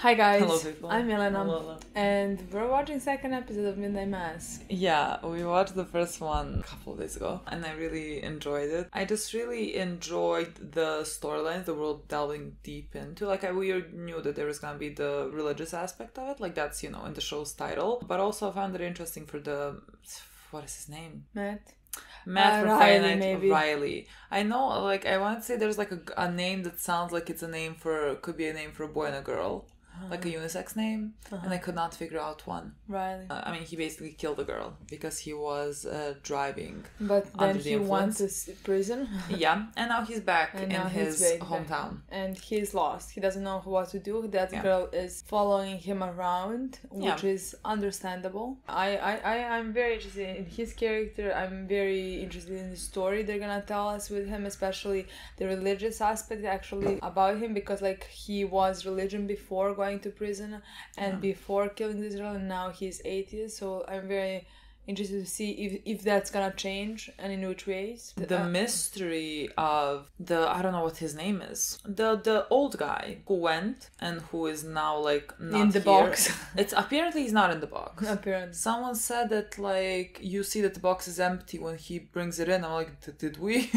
Hi guys, Hello people. I'm Milena, Lola. and we're watching second episode of Midnight Mass. Yeah, we watched the first one a couple of days ago and I really enjoyed it. I just really enjoyed the storylines the world delving deep into. We knew that there was gonna be the religious aspect of it, like that's, in the show's title. But also I found it interesting for what is his name? Matt From Riley, Friday Night maybe. Riley. I know, I want to say there's a name that sounds like it's could be a name for a boy and a girl. Like a unisex name, and I could not figure out one. Riley. He basically killed a girl because he was driving. But then under the he went influence. to prison. Yeah, and now he's back And in now he's his back. hometown. And he's lost. He doesn't know what to do. That Yeah. girl is following him around, which is understandable. I'm very interested in his character. I'm very interested in the story they're gonna tell us with him, especially the religious aspect actually about him, because he was religion before going to prison and before killing this girl, and now he's atheist. So I'm very interested to see if that's gonna change and in which ways. The mystery of I don't know what his name is. The old guy who went and who is now not in the here. box. It's apparently he's not in the box. Apparently. Someone said that you see that the box is empty when he brings it in. I'm like, did we?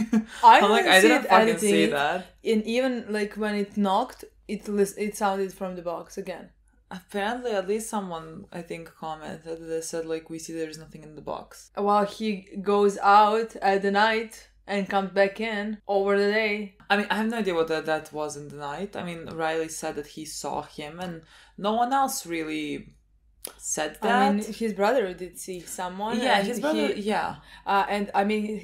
I I didn't fucking see that. And even when it knocked, it sounded from the box again. Apparently, at least someone, I think, commented. They said, we see there's nothing in the box. While he goes out at the night and comes back in over the day. I have no idea what that was in the night. Riley said that he saw him, and no one else really said that. His brother did see someone. Yeah, and his brother,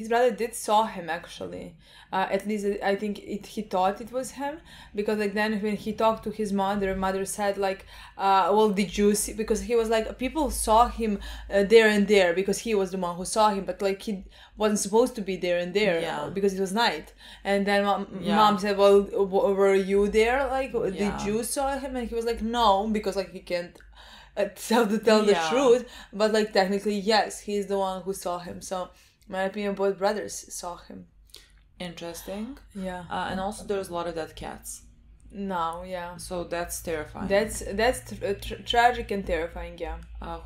his brother did saw him, actually. At least I think he thought it was him, because then when he talked to his mother said well, did you see, because he was people saw him there and there, because he was the one who saw him, but he wasn't supposed to be there and there because it was night. And then mom said, well, were you there, did you saw him? And he was like, no, because he can't tell the truth, but technically yes, he's the one who saw him. So in my opinion, both brothers saw him. Interesting. Yeah. And also there's a lot of dead cats. No, yeah. So that's terrifying. That's tragic and terrifying, yeah.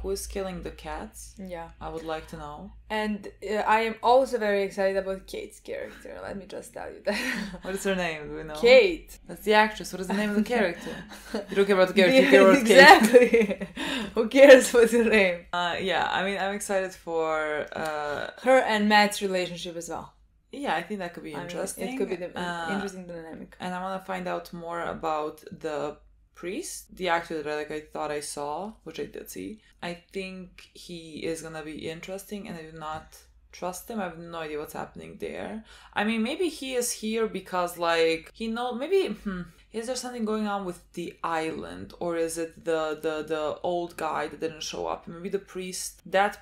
Who is killing the cats? Yeah. I would like to know. And I am also very excited about Kate's character. Let me just tell you that. What is her name? Do we know? Kate. That's the actress. What is the name of the character? You don't care about the character, you care about exactly. Kate. Who cares what's her name? I'm excited for her and Matt's relationship as well. Yeah, I think that could be interesting. It could be the interesting dynamic. And I want to find out more about the priest, the actor that I thought I saw, which I did see. I think he is gonna be interesting, and I do not trust him. I have no idea what's happening there. Maybe he is here because he knows. Maybe is there something going on with the island, or is it the old guy that didn't show up? Maybe that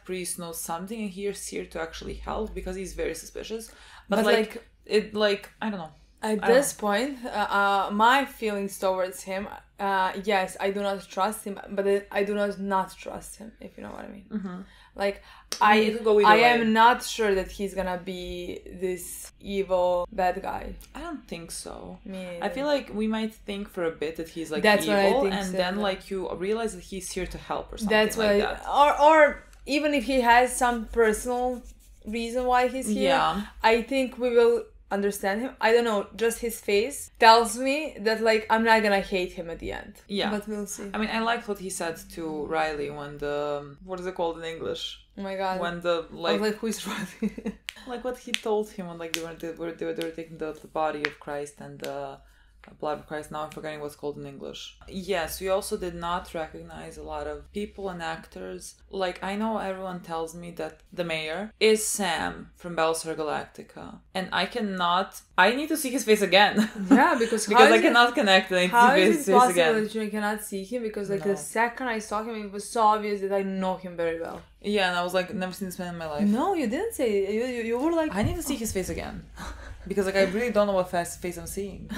priest knows something, and he's here to actually help because he's very suspicious. But I don't know. At this point, my feelings towards him, yes, I do not trust him, but I do not trust him, if you know what I mean. Mm-hmm. I am not sure that he's gonna be this evil bad guy. I don't think so. Me I feel we might think for a bit that he's That's evil, what I think and so, then yeah. you realize that he's here to help or something. That's what that. Or even if he has some personal reason why he's here, I think we will understand him. I don't know, just his face tells me that I'm not gonna hate him at the end. Yeah, but we'll see. I liked what he said to Riley when what is it called in English? Oh my god. When I was who is Riley? What he told him when they were taking the body of Christ and the blood of Christ. Now I'm forgetting what's called in English. Yes, we also did not recognize a lot of people and actors. I know everyone tells me that the mayor is Sam from Battlestar Galactica, and I need to see his face again. Yeah, because I cannot connect. I need to see his face again. How is it possible that you cannot see him? Because the second I saw him, it was so obvious that I know him very well. Yeah, and I was never seen this man in my life. No, you didn't say it. You were I need to see his face again. Because I really don't know what face I'm seeing.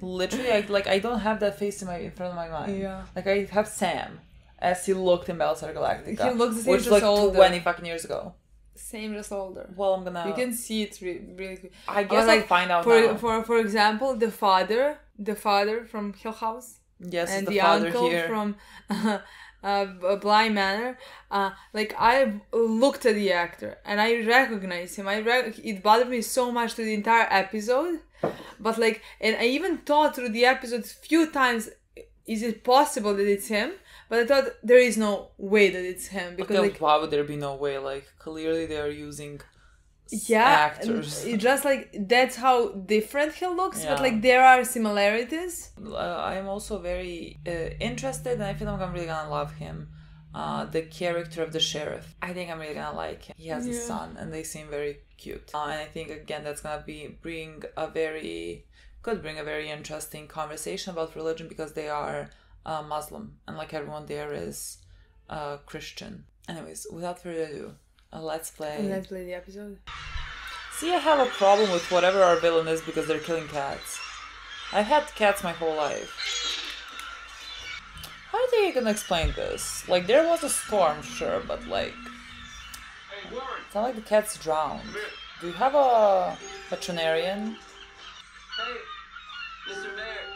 Literally, I don't have that face in front of my mind. Yeah. I have Sam as he looked in Battlestar Galactica. He looks the same, which just older. 20 fucking years ago. Same, just older. Well, I'm gonna. You can see it really quick. I guess I'll find out now. For example, the father from Hill House. Yes, and the the father uncle here. from Bly Manor. Like I looked at the actor and I recognized him. It bothered me so much through the entire episode, but like, and I even thought through the episode a few times, is it possible that it's him? But I thought there is no way that it's him because Okay, like, why would there be no way? Like, clearly they are using yeah, actors. it just like that's how different he looks. But Yeah. like there are similarities. I'm also very interested, and I feel like I'm really gonna love him. The character of the sheriff. I think I'm really gonna like him. He has a son, and they seem very cute. And I think again that's gonna bring a very interesting conversation about religion because they are Muslim, and like everyone there is Christian. Anyways, without further ado, let's play. Let's play the episode. See, I have a problem with whatever our villain is because they're killing cats. I've had cats my whole life. How are they gonna explain this? Like, there was a storm, sure, but like... It's not like the cats drowned. Do you have a veterinarian? Hey, Mr. Mayor.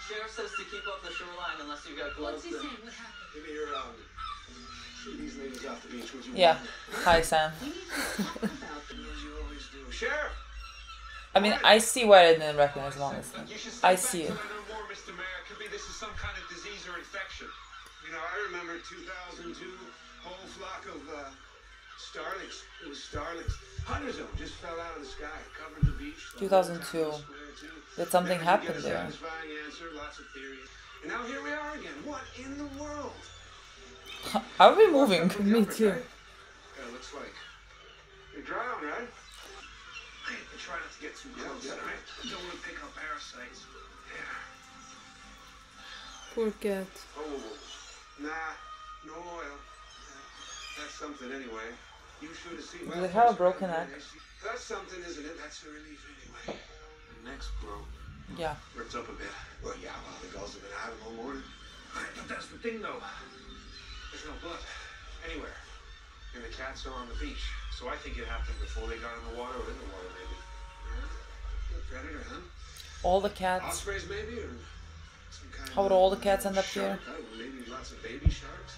Sheriff says to keep off the shoreline unless you've got gloves. What's he saying? What happened? Give me your these ladies off the beach, would you? Yeah. Hi, Sam. As you always do. Sheriff! I mean, I see why I didn't recognize him, honestly. I see it. More, Mr. Mayor. Could be this is some kind of disease or infection. You know, I remember 2002, whole flock of starlings. It was starlings. Hundreds of them just fell out of the sky, covered the beach. 2002. Did something happen there? Satisfying answer, lots of theories. And now here we are again. What in the world? Are we moving? Me too. Yeah, looks like. You're drowned, right? Hey, try not to get too close, right? Don't want to pick up parasites. Yeah. Poor cat. Oh, nah, no oil. That's something anyway. You should have seen. Do they have a broken neck? That's something, isn't it? That's a relief anyway. The neck's broke. Yeah. Ripped up a bit. Well, yeah, well, the gulls have been out all morning. But that's the thing, though. There's no blood anywhere. And the cats are on the beach. So I think it happened before they got in the water or in the water, maybe. Yeah. Predator, huh? All the cats. Ospreys, maybe? Or some kind How would all the cats end up here? Maybe lots of baby sharks.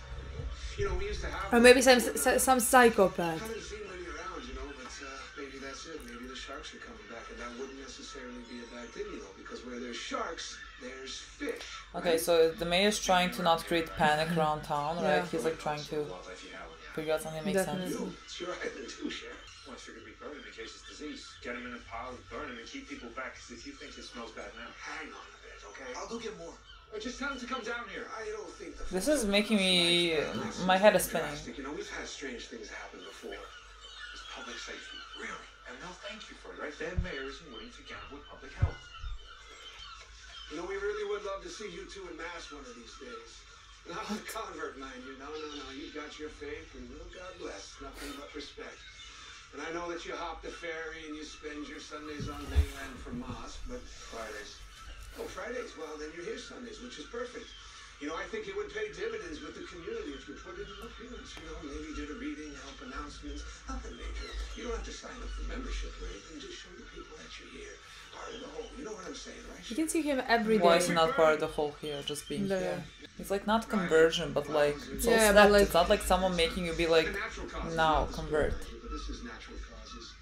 You know, we used to have... Or maybe some psychopath. I haven't seen many around, you know, but maybe that's it. Maybe the sharks are coming back, and that wouldn't necessarily be a bad thing, you know, because where there's sharks, there's fish. Okay, so the mayor's trying to not create panic around town, right? Yeah. He's like trying to figure out something that makes sense. Definitely. It's your island too, Sheriff. Well, I figured we'd burn him in case it's disease. Get him in a pile and burn him and keep people back, because if you think it smells bad now, hang on a bit, okay? I'll go get more. Or just tell him to come down here. I don't think the... This is making me... my head is spinning. You know, we've had strange things happen before. It's public safety. Really? And they'll thank you for it, right? Their mayor isn't willing to gamble with public health. You know, we really would love to see you two in mass one of these days. Not a convert, mind you. No. You've got your faith, and well, God bless. Nothing but respect. And I know that you hop the ferry and you spend your Sundays on mainland for Mass, but Fridays. Oh, Fridays. Well, then you're here Sundays, which is perfect. You know, I think it would pay dividends with the community if you put in an appearance. You know, maybe did a reading, help announcements. Nothing major. You don't have to sign up for membership or anything. Just show the people that you're here. Part of the whole. You know what I'm saying, right? You can see him every Why day. is he not part of the whole here, just being here? It's like not conversion, but like it's all Yeah, set. but like- It's not like someone making you be like, now convert. But this is natural causes.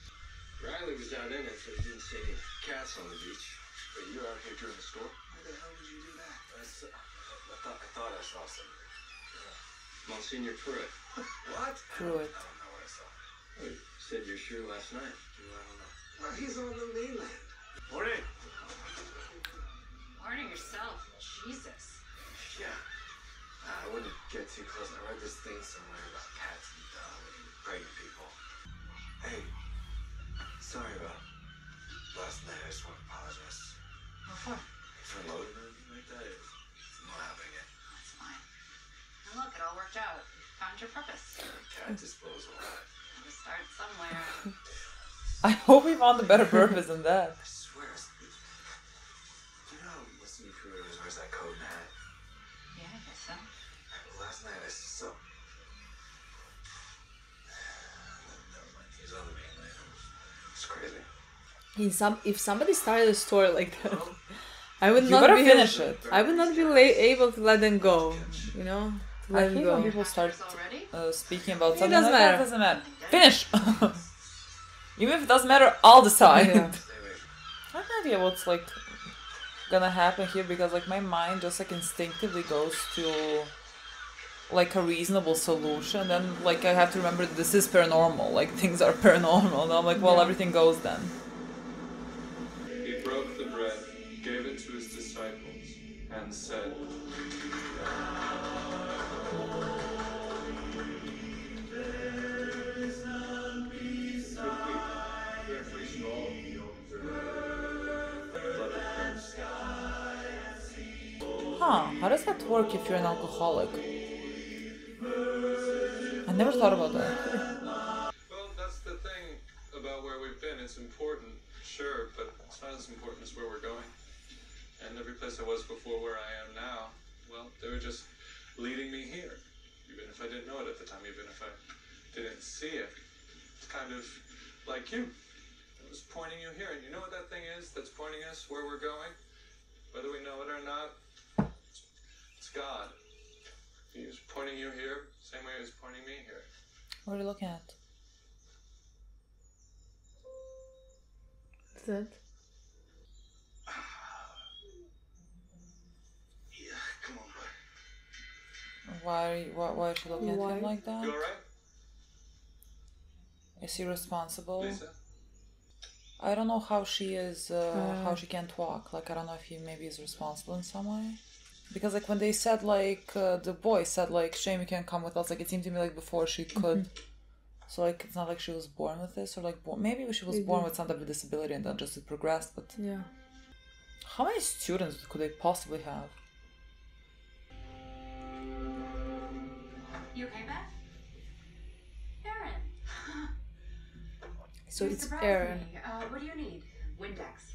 Riley was down in it, so he didn't see any cats on the beach. But you're out here during the storm? Why the hell would you do that? I thought I saw something. Monsignor Pruitt. What? Through it. I don't know what I saw. He said you're sure last night. I don't know. Well, he's on the mainland. Morning. Warning yourself. Jesus. Yeah. I wouldn't get too close. I read this thing somewhere about cats and pregnant people. Hey, sorry about last night. I just want to apologize. What for? For loading or anything like that. It's not having it. That's fine. And look, it all worked out. Found your purpose. Cat disposal. Gotta start somewhere. I hope we found a better purpose than that. I swear. You know, Monsignor Pruitt always wears that coat and hat. Yeah, I guess so. Last night I saw. Never mind. He's on the mainland. It's crazy. If somebody started a story like that, I would You not better be finish it. I would not be able to let them go. You know, to I let them hate go. when people start Already? speaking about It something doesn't like matter. that. Doesn't matter. Finish. Even if it doesn't matter, I'll decide. Yeah. I have no idea what's like gonna happen here because like my mind just like instinctively goes to like a reasonable solution. Then like I have to remember this is paranormal. Like things are paranormal. And I'm like, well, Yeah. everything goes then. He broke the bread, gave it to his disciples, and said, Huh? How does that work if you're an alcoholic? I never thought about that. Well, that's the thing about where we've been. It's important, sure, but it's not as important as where we're going. And every place I was before where I am now, well, they were just leading me here. Even if I didn't know it at the time, even if I didn't see it. It's kind of like you. It was pointing you here. And you know what that thing is that's pointing us where we're going? Whether we know it or not, it's God. He was pointing you here, same way he was pointing me here. What are you looking at? What's that? Yeah, come on, bud. Why is she looking at Why? him like that? You alright, Is he responsible? Lisa? I don't know how she is, how she can't walk. Like, I don't know if he maybe is responsible in some way. Because, like, when they said, like, the boy said, like, shame you can't come with us, like, it seemed to me like before she could. So, like, it's not like she was born with this, or, like, maybe she was born with some type of disability and then just it progressed, but... Yeah. How many students could they possibly have? You okay, Beth? Aaron. So You it's surprised Aaron. me. What do you need? Windex.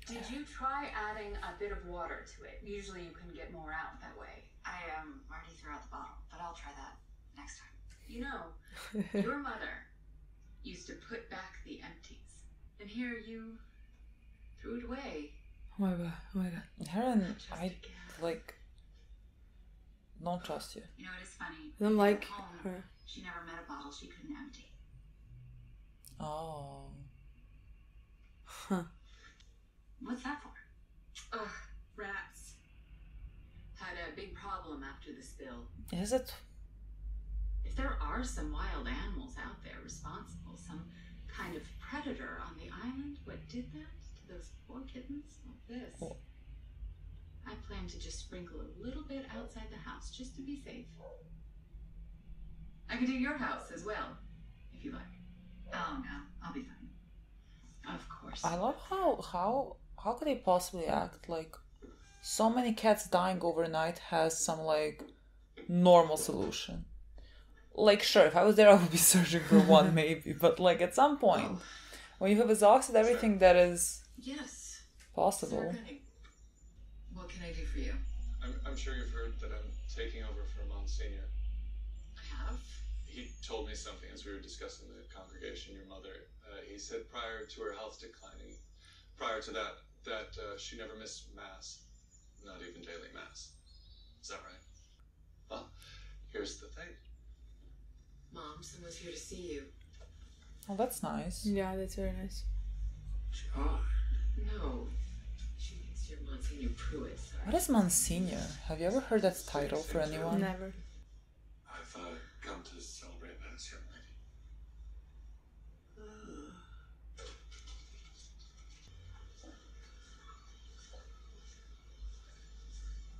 Did you try adding a bit of water to it? Usually you can get more out that way. I already threw out the bottle, but I'll try that next time. You know, your mother used to put back the empties. And here you threw it away. Oh my god. Oh my god. Aaron, I, like, don't trust you. You know, it is funny. I don't like Home, her. She never met a bottle she couldn't empty. Oh. Huh. What's that for? Ugh, rats. Had a big problem after the spill. Is it? If there are some wild animals out there responsible, some kind of predator on the island, what did that to those poor kittens like this? Oh. I plan to just sprinkle a little bit outside the house just to be safe. I could do your house as well, if you like. Oh no, I'll be fine. Of course. I love how could they possibly act like so many cats dying overnight has some like normal solution. Like sure, if I was there I would be searching for one maybe, but like at some point when you have exhausted everything that is Yes. possible. Certainly. What can I do for you? I'm sure you've heard that I'm taking over for Monsignor. I have. He told me something as we were discussing the congregation, your mother. He said prior to her health declining, prior to that she never missed Mass, not even daily Mass. Is that right? Well, here's the thing. Mom, someone's here to see you. Oh, that's nice. Yeah, that's very nice. John. No. She thinks you're Monsignor Pruitt. Sorry. What is Monsignor? Have you ever heard that title for anyone? Never. I've come to celebrate Mass, young lady.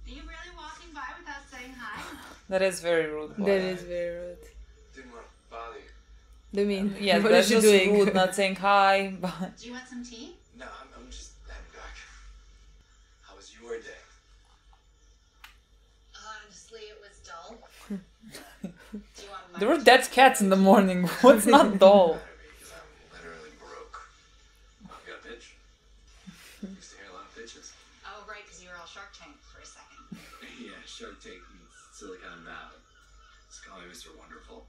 Are you really walking by without saying hi? That is very rude. That is very rude. Didn't want to bother you. Do you mean? Yes, What that's is she just doing? rude, not saying hi, but Do you want some tea? No, I'm just heading back. How was your day? Honestly, it was dull. Do you want there were dead cats in the morning. What's not dull? Because I'm literally broke. You got a pitch? Used to hear a lot of pitches. Oh, right, because you were all Shark Tank for a second. Yeah, Shark Tank meets Silicon Valley. Just call me Mr. Wonderful.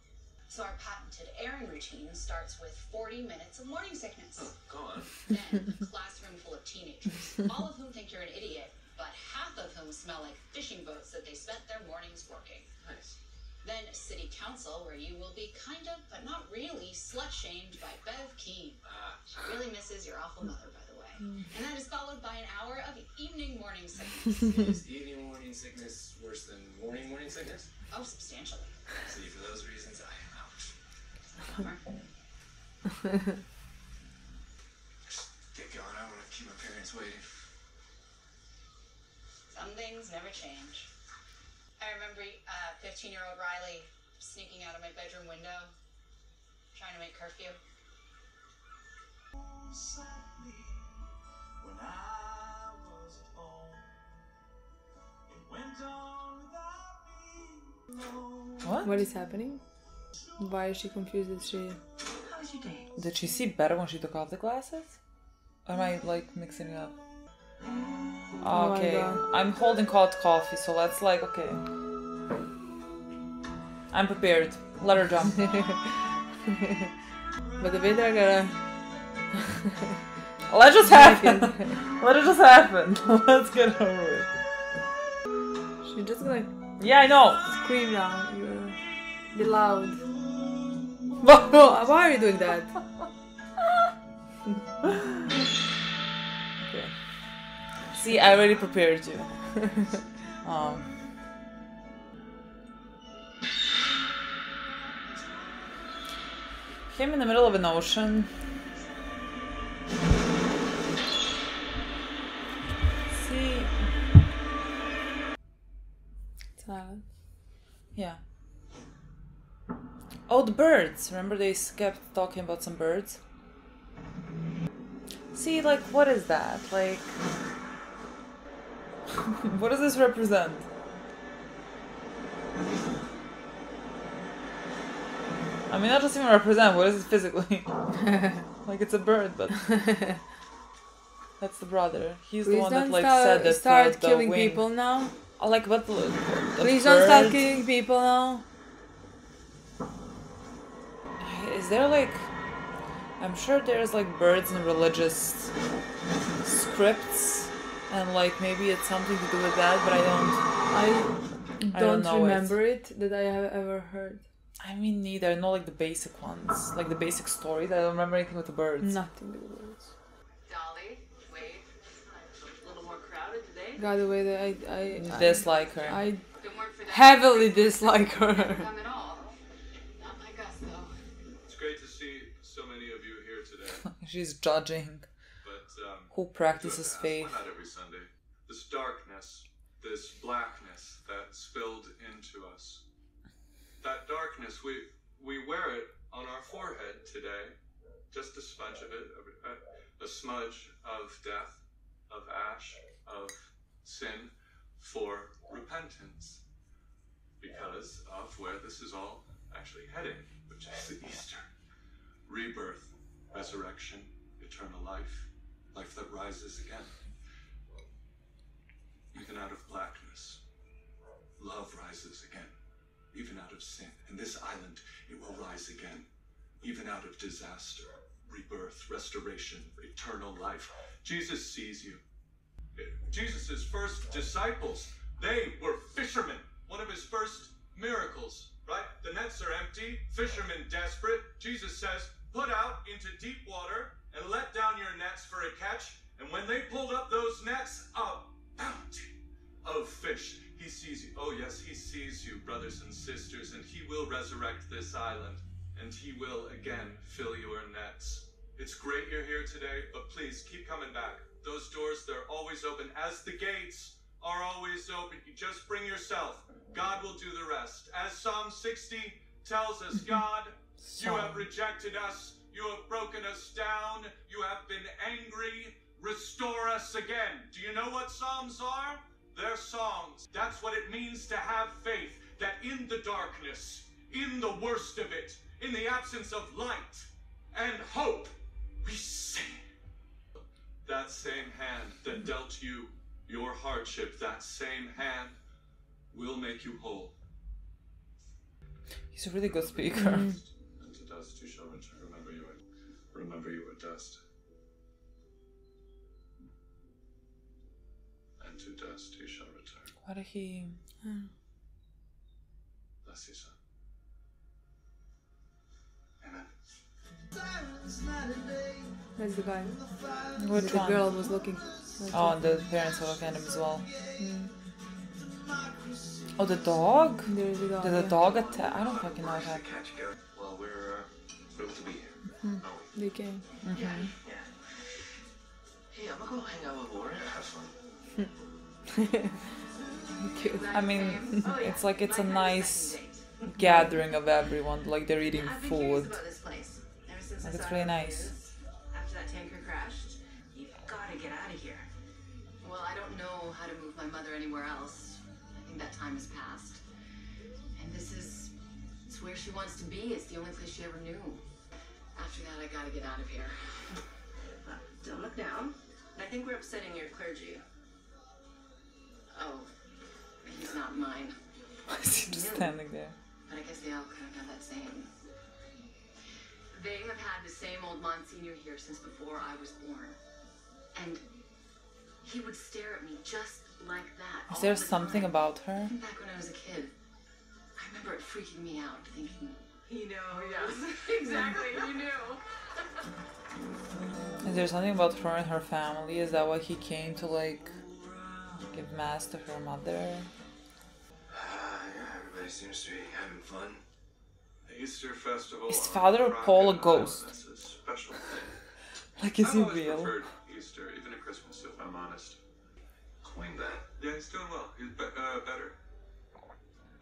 So our patented airing routine starts with 40 minutes of morning sickness. Oh, go on. Then a classroom full of teenagers, all of whom think you're an idiot, but half of whom smell like fishing boats that they spent their mornings working. Nice. Then city council, where you will be kind of, but not really, slut-shamed by Bev Keane. She really misses your awful mother, by the way. And that is followed by an hour of evening morning sickness. Is evening morning sickness worse than morning sickness? Oh, substantially. See, for those reasons, I am out. Bummer. Just get going. I don't want to keep my parents waiting. Some things never change. I remember 15-year-old Riley sneaking out of my bedroom window, trying to make curfew. When I was at home, it went on without me. What? What is happening? Why is she confused that she... How was your day? Did she see better when she took off the glasses? Or am I like mixing it up? Oh my Okay, God. I'm holding hot coffee, so let's like, okay. I'm prepared. Let her jump. But the way they're gonna... Let it just happen. Let it just happen. Let's get it over with. She's just gonna Yeah, I know. scream now. You're gonna be loud. Why are you doing that? Okay. See, I already prepared you. Him in the middle of an ocean. See. Silent. Yeah. Oh, the birds. Remember they kept talking about some birds? See, like, what is that? Like... what does this represent? I mean, not just even represent, what is it physically? Like, it's a bird, but... That's the brother. He's the Please one that, don't like, start, said that start the killing wing... people now. Oh, like, what the Please don't start bird? killing people now. Is there, like... I'm sure there's, like, birds in religious scripts. And, like, maybe it's something to do with that, but I don't know remember it that I have ever heard. I mean, neither. I know, like, the basic ones. Like, the basic stories. I don't remember anything with the birds. Nothing with the birds. Dolly, wait. A little more crowded today. God, the way that I Dislike her. I Good work for that. heavily dislike her. Come at all. Not like us, though. It's great to see so many of you here today. She's judging But who practices faith. Not every Sunday. This darkness, this blackness that spilled into us. That darkness, we wear it on our forehead today. Just a smudge of it, a smudge of death, of ash, of sin, for repentance. Because of where this is all actually heading, which is the Easter. Rebirth, resurrection, eternal life, life that rises again. Even out of blackness, love rises again. Even out of sin. And this island, it will rise again. Even out of disaster, rebirth, restoration, eternal life. Jesus sees you. Jesus' first disciples, they were fishermen. One of his first miracles, right? The nets are empty, fishermen desperate. Jesus says, put out into deep water and let down your nets for a catch. And when they pulled up those nets, a bounty of fish. He sees you. Oh yes, he sees you, brothers and sisters, and he will resurrect this island, and he will again fill your nets. It's great you're here today, but please keep coming back. Those doors, they're always open, as the gates are always open. You just bring yourself. God will do the rest. As Psalm 60 tells us, God, you have rejected us. You have broken us down. You have been angry. Restore us again. Do you know what Psalms are? They're songs. That's what it means to have faith. That in the darkness, in the worst of it, in the absence of light and hope, we sing. That same hand that dealt you your hardship, that same hand will make you whole. He's a really good speaker. And to dust you shall return. Remember you are dust. And to dust you shall return. Why did he... Bless you, son. Amen. That's the guy. Which The one? girl was looking. Oh, and the parents were looking at him as well. Oh, the dog? There's a dog. Did the dog attack? I don't fucking know what happened. Catch you. Well, we're thrilled to be here. They came. Yeah. Hey, I'm gonna go hang out with Laura and have fun. Cute. I mean, it's like it's a nice gathering of everyone. Like they're eating I've been curious food. about this place ever since I Like, it's saw really it on the nice. news. After that tanker crashed, you've got to get out of here. Well, I don't know how to move my mother anywhere else. I think that time has passed. And it's where she wants to be. It's the only place she ever knew. After that, I got to get out of here. Well, don't look down. I think we're upsetting your clergy. Oh, he's not mine. Why is he just standing there? But I guess they all kind of have that same. They have had the same old Monsignor here since before I was born. And he would stare at me just like that. Is all there the something time. about her? Even back when I was a kid. I remember it freaking me out, thinking, he knows. Exactly, he knew. Is there something about her and her family? Is that why he came to like give mass to her mother? Yeah, everybody seems to be having fun. The Easter festival. Is on Father Rocket Paul a Island, ghost? That's a special thing. Like, is I've he always real? preferred Easter, even to Christmas, if I'm honest. Wing that. Yeah, he's doing well. He's better.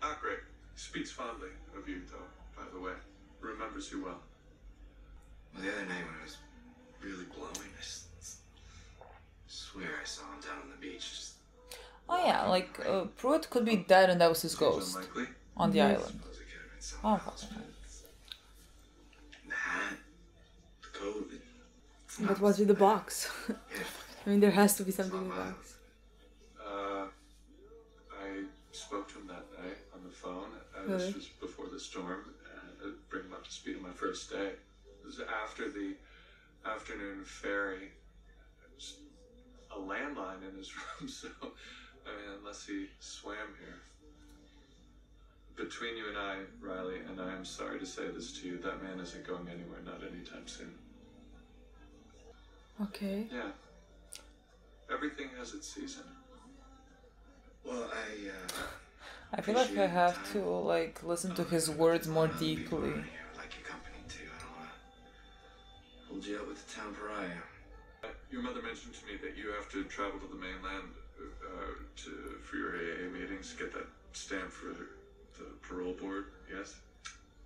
Not great. He speaks fondly of you, though, by the way. Remembers you well. Well, the other night when it was really blowing, I swear I saw him down on the beach. Just Oh yeah, like Pruitt could be dead and that was his seems ghost unlikely. on the island. suppose it could have been someone Oh, else. fucking hell. The hat, the coat. But what's with the box? I mean, there has to be something in the box. I spoke to him that night on the phone. Really? This was before the storm, and bring him up to speed on my first day. It was after the afternoon ferry. There's a landline in his room, so I mean, unless he swam here. Between you and I, Riley, and I am sorry to say this to you, that man isn't going anywhere, not anytime soon. Okay. Yeah. Everything has its season. Well, I feel like I have to like listen to his words more people deeply. around here would like your company too. I don't want to hold you up with the town pariah. Your mother mentioned to me that you have to travel to the mainland for your AA meetings, get that stamp for the parole board, yes?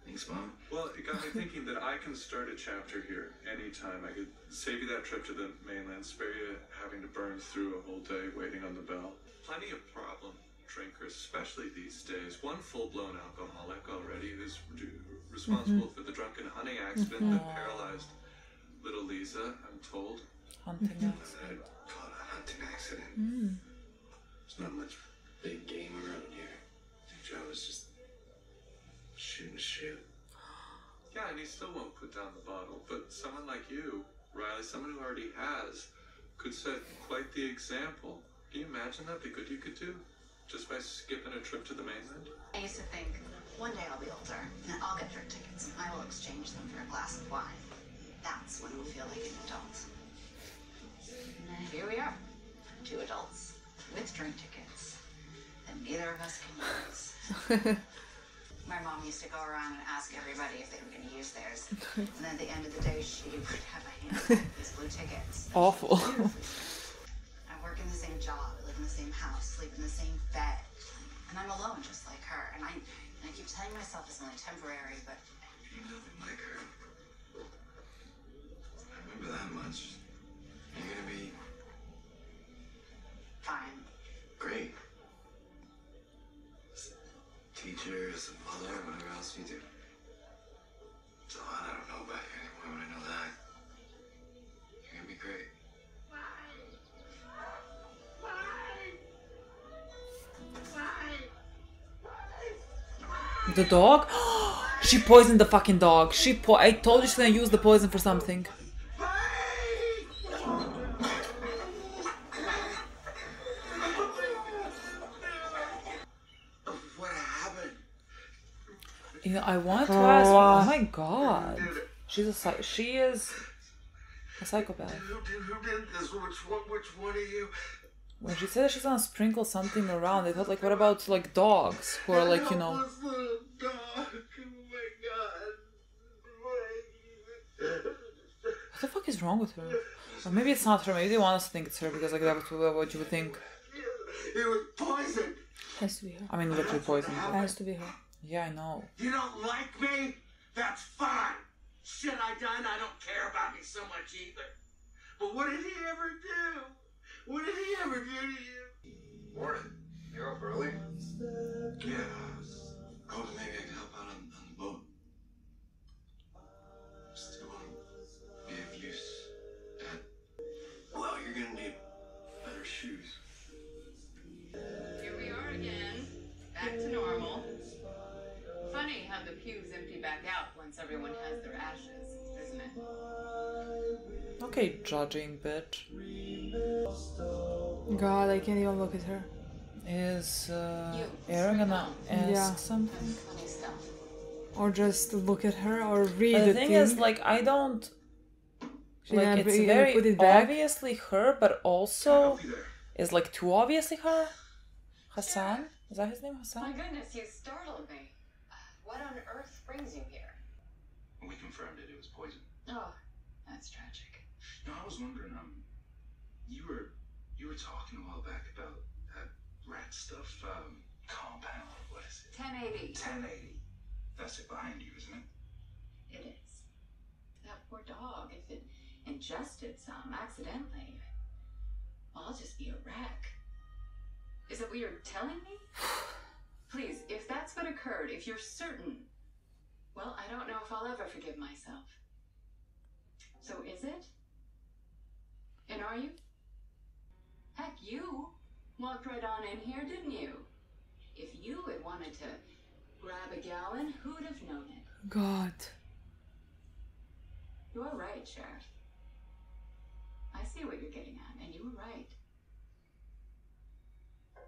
Thanks, Mom. Well, it got me thinking that I can start a chapter here anytime. I could save you that trip to the mainland, spare you having to burn through a whole day waiting on the bell. Plenty of problem drinkers, especially these days. One full-blown alcoholic already who's responsible for the drunken hunting accident that paralyzed little Lisa, I'm told. Hunting accident. I'd call it a hunting accident. There's not much big game around here. Joe was just shooting shit. Yeah, and he still won't put down the bottle. But someone like you, Riley, someone who already has, could set quite the example. Can you imagine that? The good you could do? Just by skipping a trip to the mainland? I used to think, one day I'll be older, and I'll get drink tickets, and I will exchange them for a glass of wine. That's when I'll feel like an adult. And then here we are, two adults with drink tickets that neither of us can use. My mom used to go around and ask everybody if they were going to use theirs. And then at the end of the day, she would have a handful of these blue tickets. Awful. I work in the same job, I live in the same house, sleep in the same bed. And I'm alone just like her. And I keep telling myself it's only temporary, but You're nothing like her. I remember that much. You're gonna be fine. great. As a teacher, as a mother, whatever else you do. So I don't know about you anymore, but I know that. You're gonna be great. The dog? She poisoned the fucking dog. I told you she's gonna use the poison for something. What happened? You know, I want to ask. Oh my god, she is a psychopath. Who did this? Which one of you? When she said that she's gonna sprinkle something around, I thought like, what about like dogs who are like, you know? Dog. Oh my god. What the fuck is wrong with her? Or maybe it's not her. Maybe they want us to think it's her because like that's what you would think. It was poison. Has to be her. I mean, literally poison. Has to be her. Yeah, I know. You don't like me? That's fine. Shit I done, I don't care about me so much either. But what did he ever do? What did he ever do to you? Morning. You're up early? Yeah. Hoping maybe I can help out on the boat. Still want to be of use, Dad. Well, you're gonna need better shoes. Here we are again, back to normal. Funny how the pews empty back out once everyone has their ashes, isn't it? Okay, judging bitch. God, I can't even look at her. Is Aaron gonna ask something? Funny stuff. Or just look at her or read But the the thing is, like, I don't. She Like, gonna it's put very it back? obviously her, but also is like too obviously her. Hassan? Is that his name, My Hassan? goodness, you startled me. What on earth brings you here? We confirmed it. It was poison. Oh, that's tragic. No, I was wondering. You were talking a while back about that rat stuff. Compound. What is it? 1080. 1080. That's it behind you, isn't it? It is. That poor dog, if it ingested some accidentally, I'll just be a wreck. Is that what you're telling me? Please, if that's what occurred, if you're certain, well, I don't know if I'll ever forgive myself. So is it? And are you? Heck, you walked right on in here, didn't you? If you had wanted to grab a gallon, who'd have known it? God. You're right, Sheriff. I see what you're getting at, and you were right.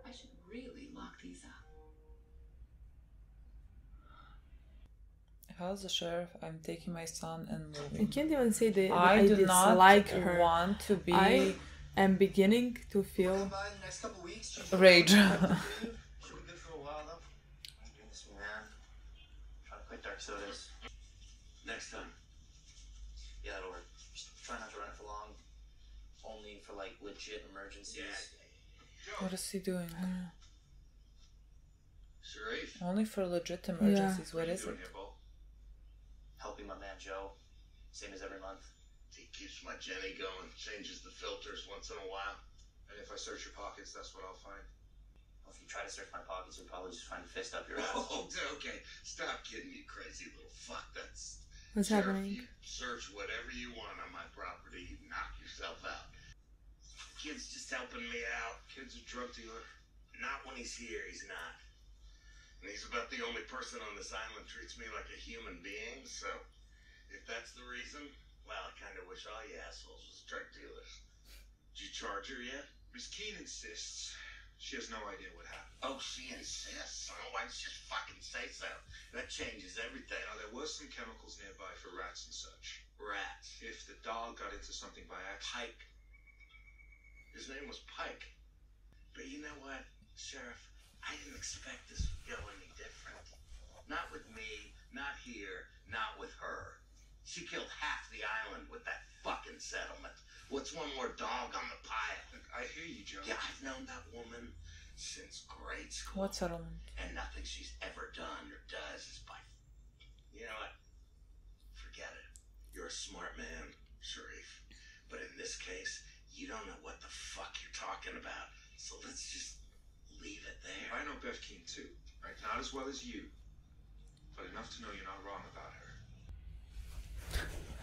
I should really lock these up. How's the sheriff? I'm taking my son and I moving. can't even say that I do not dislike her. want to be I am beginning to feel By the next couple weeks, rage. should be good for a while though. I'm doing this, man. Trying to quit dark sodas. Next time. Yeah, that'll work. Just try not to run it for long. Only for like legit emergencies. What is he doing? Sharif. Only for legit emergencies. What is it? Here, Bo? Helping my man Joe. Same as every month. He keeps my Jenny going, changes the filters once in a while. And if I search your pockets, that's what I'll find. Well, if you try to search my pockets, you'll probably just find a fist up your ass. Oh, okay. Stop kidding, you crazy little fuck. That's... what's Sheriff, happening. You search whatever you want on my property, you knock yourself out. Kid's just helping me out. Kid's a drug dealer. Not when he's here, he's not. And he's about the only person on this island treats me like a human being, so if that's the reason, well, I kind of wish all you assholes was drug dealers. Did you charge her yet? Miss Keene insists. She has no idea what happened. Oh, she insists. Oh, why don't you just fucking say so? That changes everything. Now, there was some chemicals nearby for rats and such. Rats? If the dog got into something by accident. Pike. His name was Pike. But you know what, Sheriff? I didn't expect this would go any different. Not with me, not here, not with her. She killed half the island with that fucking settlement. What's one more dog on the pile? Look, I hear you, Joe. Yeah, I've known that woman since grade school. What settlement? And nothing she's ever done or does is by... You know what? Forget it. You're a smart man, Sharif. But in this case, you don't know what the fuck you're talking about. So let's just leave it there. I know Beth Keene too. Right? Not as well as you. But enough to know you're not wrong about her.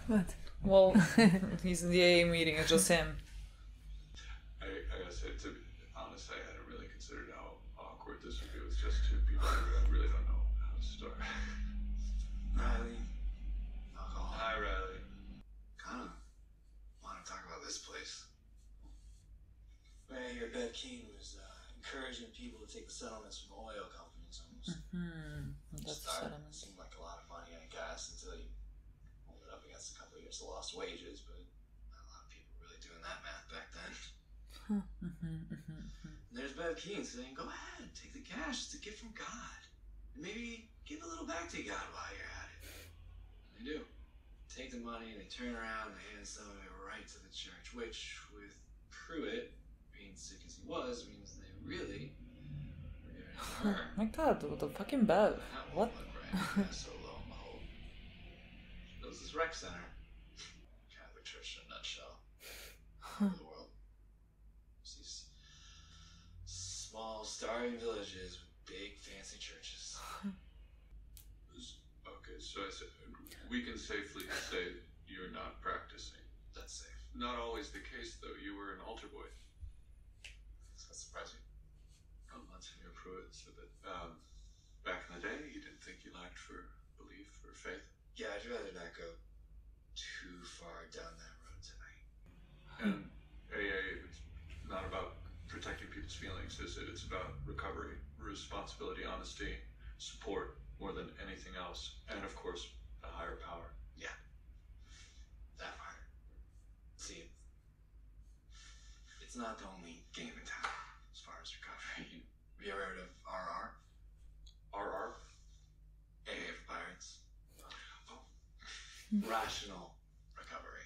What? Well, he's in the AA meeting. It's just him. I gotta say, to be honest, I hadn't really considered how awkward this would be with just two people. I really don't know how to start. Keane was encouraging people to take the settlements from oil companies almost. That's Started, seemed like a lot of money, I guess, until you hold it up against a couple of years of lost wages, but not a lot of people were really doing that math back then. And there's Bev Keane saying, go ahead, take the cash, it's a gift from God. And maybe give a little back to God while you're at it. And they do. Take the money, and they turn around, and they hand some of it right to the church, which, with Pruitt being sick as he was, means they really were giving it to her. My god, what the fucking Bev? What? So lo and behold, she builds this rec center. Catholic Church in a nutshell. All over the world. It's these small, starving villages with big, fancy churches. Okay, so I said, we can safely say you're not practicing. That's safe. Not always the case, though. You were an altar boy. Does that surprise you? Oh, Monsignor Pruitt said that back in the day, you didn't think you lacked for belief or faith. Yeah, I'd rather not go too far down that road tonight. And AA, it's not about protecting people's feelings, is it? It's about recovery, responsibility, honesty, support, more than anything else. And of course, a higher power. Yeah. That part. See, it's not the only game in town as far as recovery. Have you ever heard of RR? RR? AA for Pirates. Oh. Rational recovery.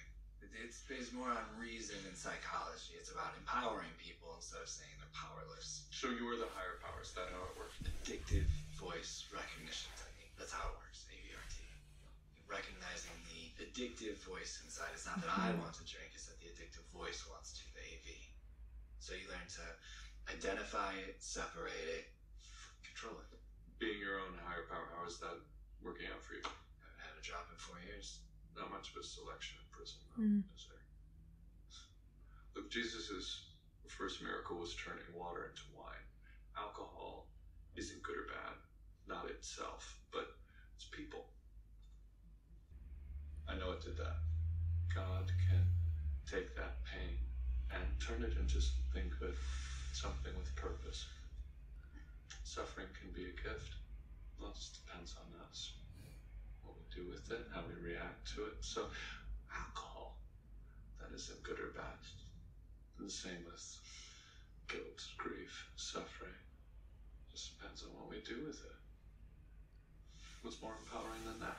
It's based more on reason and psychology. It's about empowering people instead of saying they're powerless. So you were the higher power. Is that how it works? Addictive voice recognition technique. That's how it works. AVRT. Recognizing the addictive voice inside. It's not that I want to drink, it's that the addictive voice wants to, the AV. So you learn to identify it, separate it, control it. Being your own higher power, how is that working out for you? I haven't had a drop in 4 years. Not much of a selection in prison, though, is there? Look, Jesus' first miracle was turning water into wine. Alcohol isn't good or bad, not itself, but it's people. I know it did that. God can take that pain and turn it into something good, something with purpose. Suffering can be a gift. Well, it just depends on us. What we do with it, how we react to it. So, alcohol, that isn't good or bad. And the same with guilt, grief, suffering. Just depends on what we do with it. What's more empowering than that?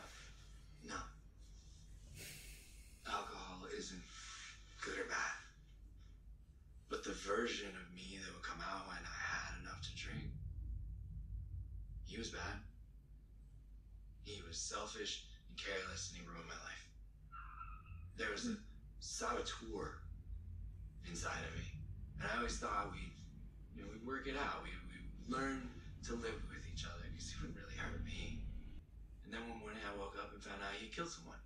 No. Alcohol isn't good or bad. But the version of me that would come out when I had enough to drink, he was bad. He was selfish and careless, and he ruined my life. There was a saboteur inside of me. And I always thought we'd work it out. We'd learn to live with each other because he wouldn't really hurt me. And then one morning I woke up and found out he killed someone.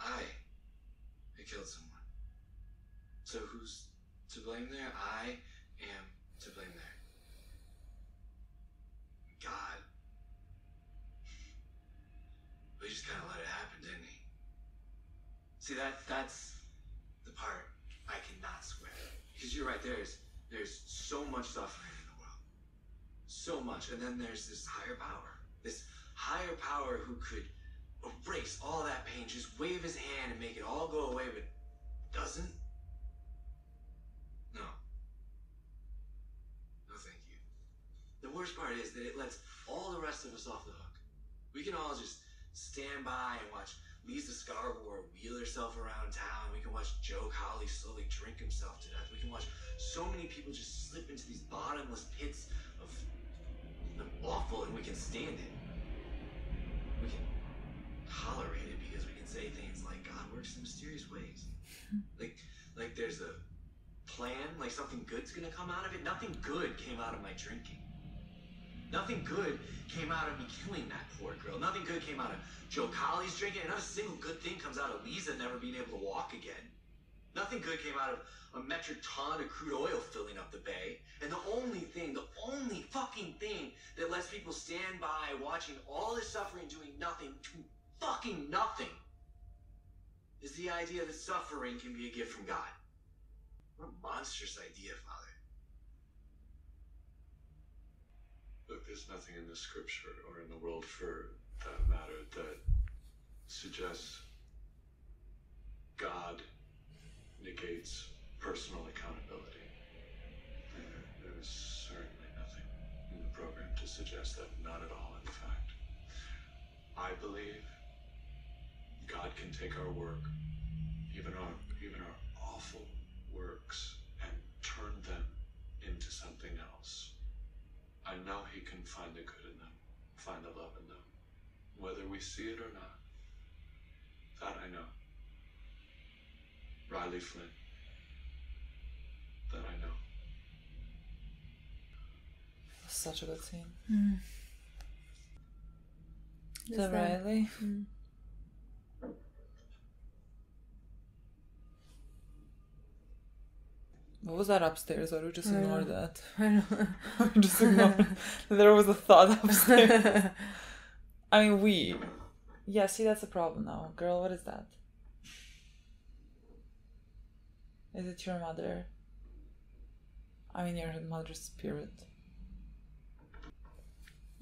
I killed someone. So who's to blame there? I am to blame there. God. But he just kind of let it happen, didn't he? See, that's the part I cannot swear. Because you're right, there's so much suffering in the world. So much. And then there's this higher power. This higher power who could erase all that pain, just wave his hand and make it all go away, but doesn't? No. No, thank you. The worst part is that it lets all the rest of us off the hook. We can all just stand by and watch Lisa Scarborough wheel herself around town. We can watch Joe Collie slowly drink himself to death. We can watch so many people just slip into these bottomless pits of awful, and we can stand it. We can tolerate it because we can say things like God works in mysterious ways. Like there's a plan, like something good's gonna come out of it. Nothing good came out of my drinking. Nothing good came out of me killing that poor girl. Nothing good came out of Joe Collie's drinking, and not a single good thing comes out of Lisa never being able to walk again. Nothing good came out of a metric ton of crude oil filling up the bay. And the only fucking thing that lets people stand by watching all this suffering doing nothing to fucking nothing is the idea that suffering can be a gift from God. What a monstrous idea, Father. Look, there's nothing in the scripture or in the world for that matter that suggests God negates personal accountability. There is certainly nothing in the program to suggest that, not at all, in fact. I believe God can take our work, even our awful works, and turn them into something else. I know he can find the good in them, find the love in them, whether we see it or not. That I know. Riley Flynn. That I know. Such a good scene. Mm. Is that Riley? Mm. What was that upstairs? Or we just ignored that? I know. We just ignored. There was a thought upstairs. I mean, yeah, see, that's a problem now. Girl, what is that? Is it your mother? I mean, your mother's spirit.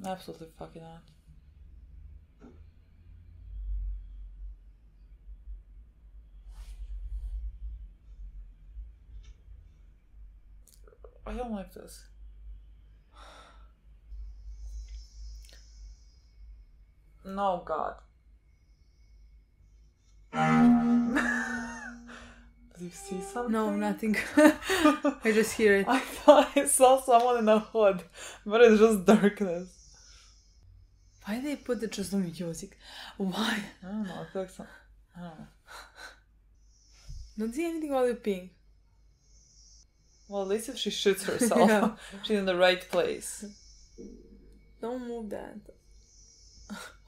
Absolutely fucking not. I don't like this. No, God. Do you see something? No, nothing. I just hear it. I thought I saw someone in a hood, but it's just darkness. Why they put the just on music? Why? I don't know. I feel like some. I don't know. Don't see anything while you're peeing. Well, at least if she shoots herself, Yeah. she's in the right place. Don't move that.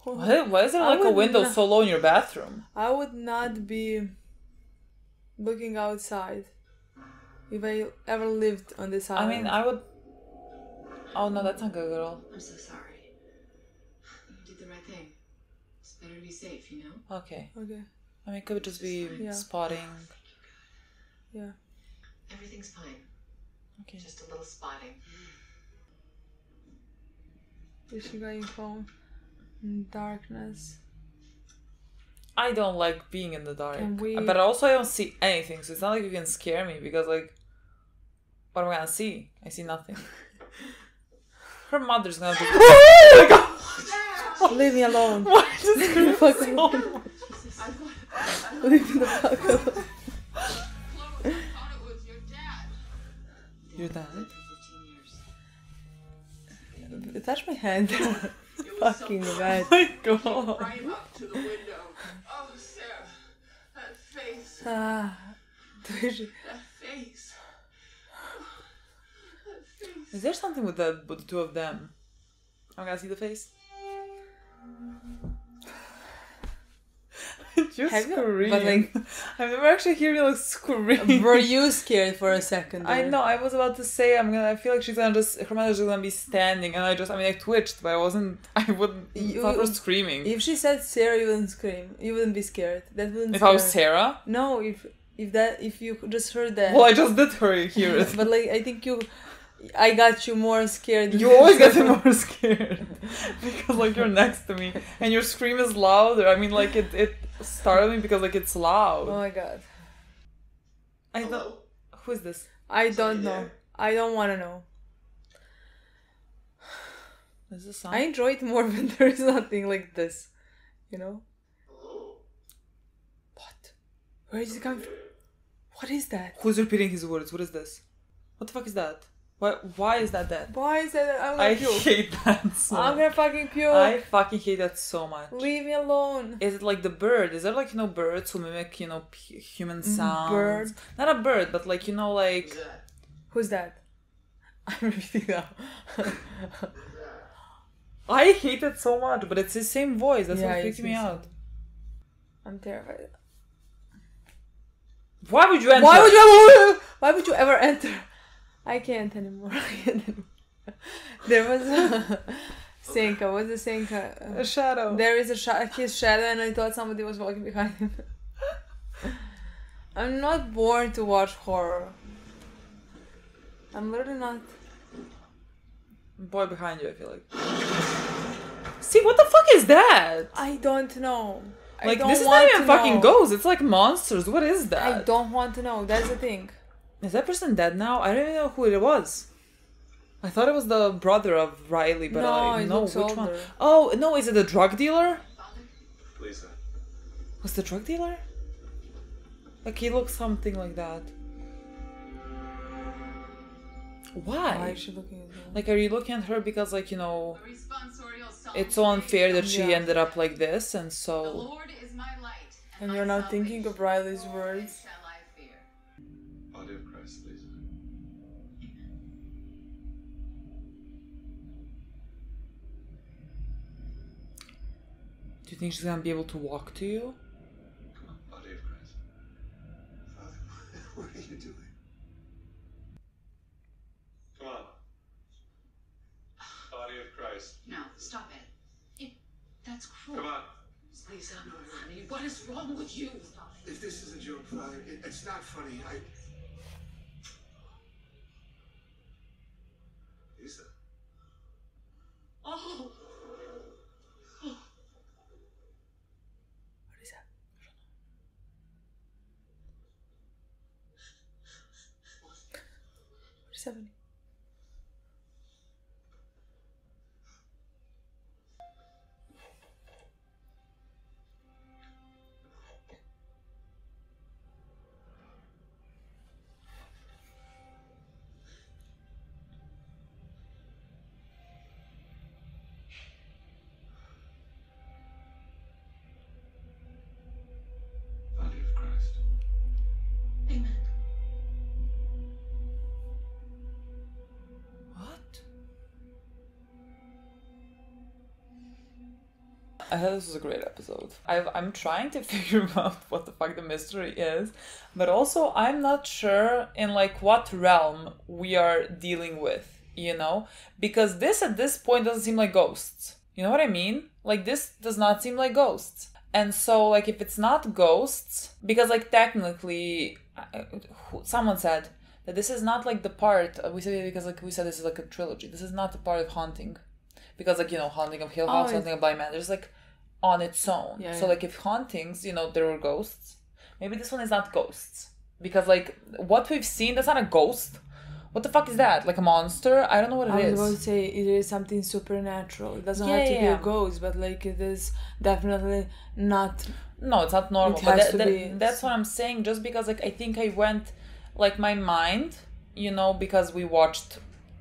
Why is there like a window so low in your bathroom? I would not be looking outside if I ever lived on this island. I mean, I would. Oh no, that's not good, girl. I'm so sorry. You did the right thing. It's better to be safe, you know? Okay. Okay. I mean, it could just be spotting. Yeah. Everything's fine. Okay. Just a little spotting. Is she going home in darkness? I don't like being in the dark. Can we- But also I don't see anything, so it's not like you can scare me because like, what am I gonna see? I see nothing. Her mother's gonna be. Oh my God! Leave me alone. Why just Leave me the fuck so alone. much? Leave me the fuck alone. Your dad? 15 years. Touch my hand. Fucking bad. Oh my God. Right up to the window. Oh, Sarah, that face. Ah. That face. That face. Is there something with the two of them? I'm gonna see the face. You Have you- scream. but, like- I've never actually heard you like scream. Were you scared for a second? I there? know. I was about to say I feel like she's gonna her mother's just gonna be standing, and I twitched, but I wouldn't. It's not for screaming. If she said Sarah, you wouldn't scream. You wouldn't be scared. That wouldn't. If scare I was her. Sarah, No, if you just heard that. well, I just did hear it. But like, I think I got you more scared. You always get me more scared because like you're next to me and your scream is louder. I mean, like it startled me because like it's loud. Oh my God. I don't. Who is this? I don't know. I don't want to know. Is this song? I enjoy it more when there is nothing like this. You know? What? Where is it coming from? What is that? Who's repeating his words? What is this? What the fuck is that? Why is that dead? Why is that? I'm I gonna puke. hate that so I'm much. gonna fucking puke. I fucking hate that so much. Leave me alone. Is it like the bird? Is there like, birds who mimic, human sounds? Bird? Not a bird, but like, like... Who's that? I'm repeating now. I hate it so much, but it's his same voice. That's what freaks it's me his- out. I'm terrified. Why would you enter? Why would you ever enter? I can't anymore. There was a Senka. What's the Senka? A shadow. There is his shadow, and I thought somebody was walking behind him. I'm not born to watch horror. I'm literally not. Boy behind you, I feel like. See, what the fuck is that? I don't know. Like, this is not even fucking ghosts. It's like monsters. What is that? I don't want to know. That's the thing. Is that person dead now? I don't even know who it was. I thought it was the brother of Riley, but I don't know which older. one. Oh, no, is it the drug dealer? Lisa. Was the drug dealer? Like, he looks something like that. Why? Why is she looking at me? Like, are you looking at her because, like, you know, it's so unfair that she ended up like this, and so... And you're not thinking of Riley's words? Body of Christ, Lisa. Do you think she's gonna be able to walk to you? Come on, body of Christ. Father, what are you doing? Come on. Body of Christ. No, stop it. That's cruel. Come on. Lisa, honey, what is wrong with you? If this is a joke, Father, it's not funny. Lisa. Oh. What is that? What is happening? Body of Christ. Amen. What? I thought this was a great episode. I'm trying to figure out what the fuck the mystery is, but also I'm not sure in like what realm we are dealing with, you know? Because this at this point doesn't seem like ghosts. You know what I mean? Like this does not seem like ghosts. And so like if it's not ghosts, because like technically someone said that this is not like the part, we said it because like we said this is like a trilogy. This is not the part of Haunting. Because like, you know, Haunting of Hill House, Haunting of Bly Manor, there's like on its own. Yeah, so yeah. like if Hauntings, you know, there were ghosts, maybe this one is not ghosts. Because like what we've seen, that's not a ghost. What the fuck is that? Like a monster? I don't know what it I was is. about to say it is something supernatural. It doesn't Yeah, have to be yeah. a ghost, but like it is definitely not. No, it's not normal. It But has to be. that's what I'm saying. Just because like I think I went like my mind, you know, because we watched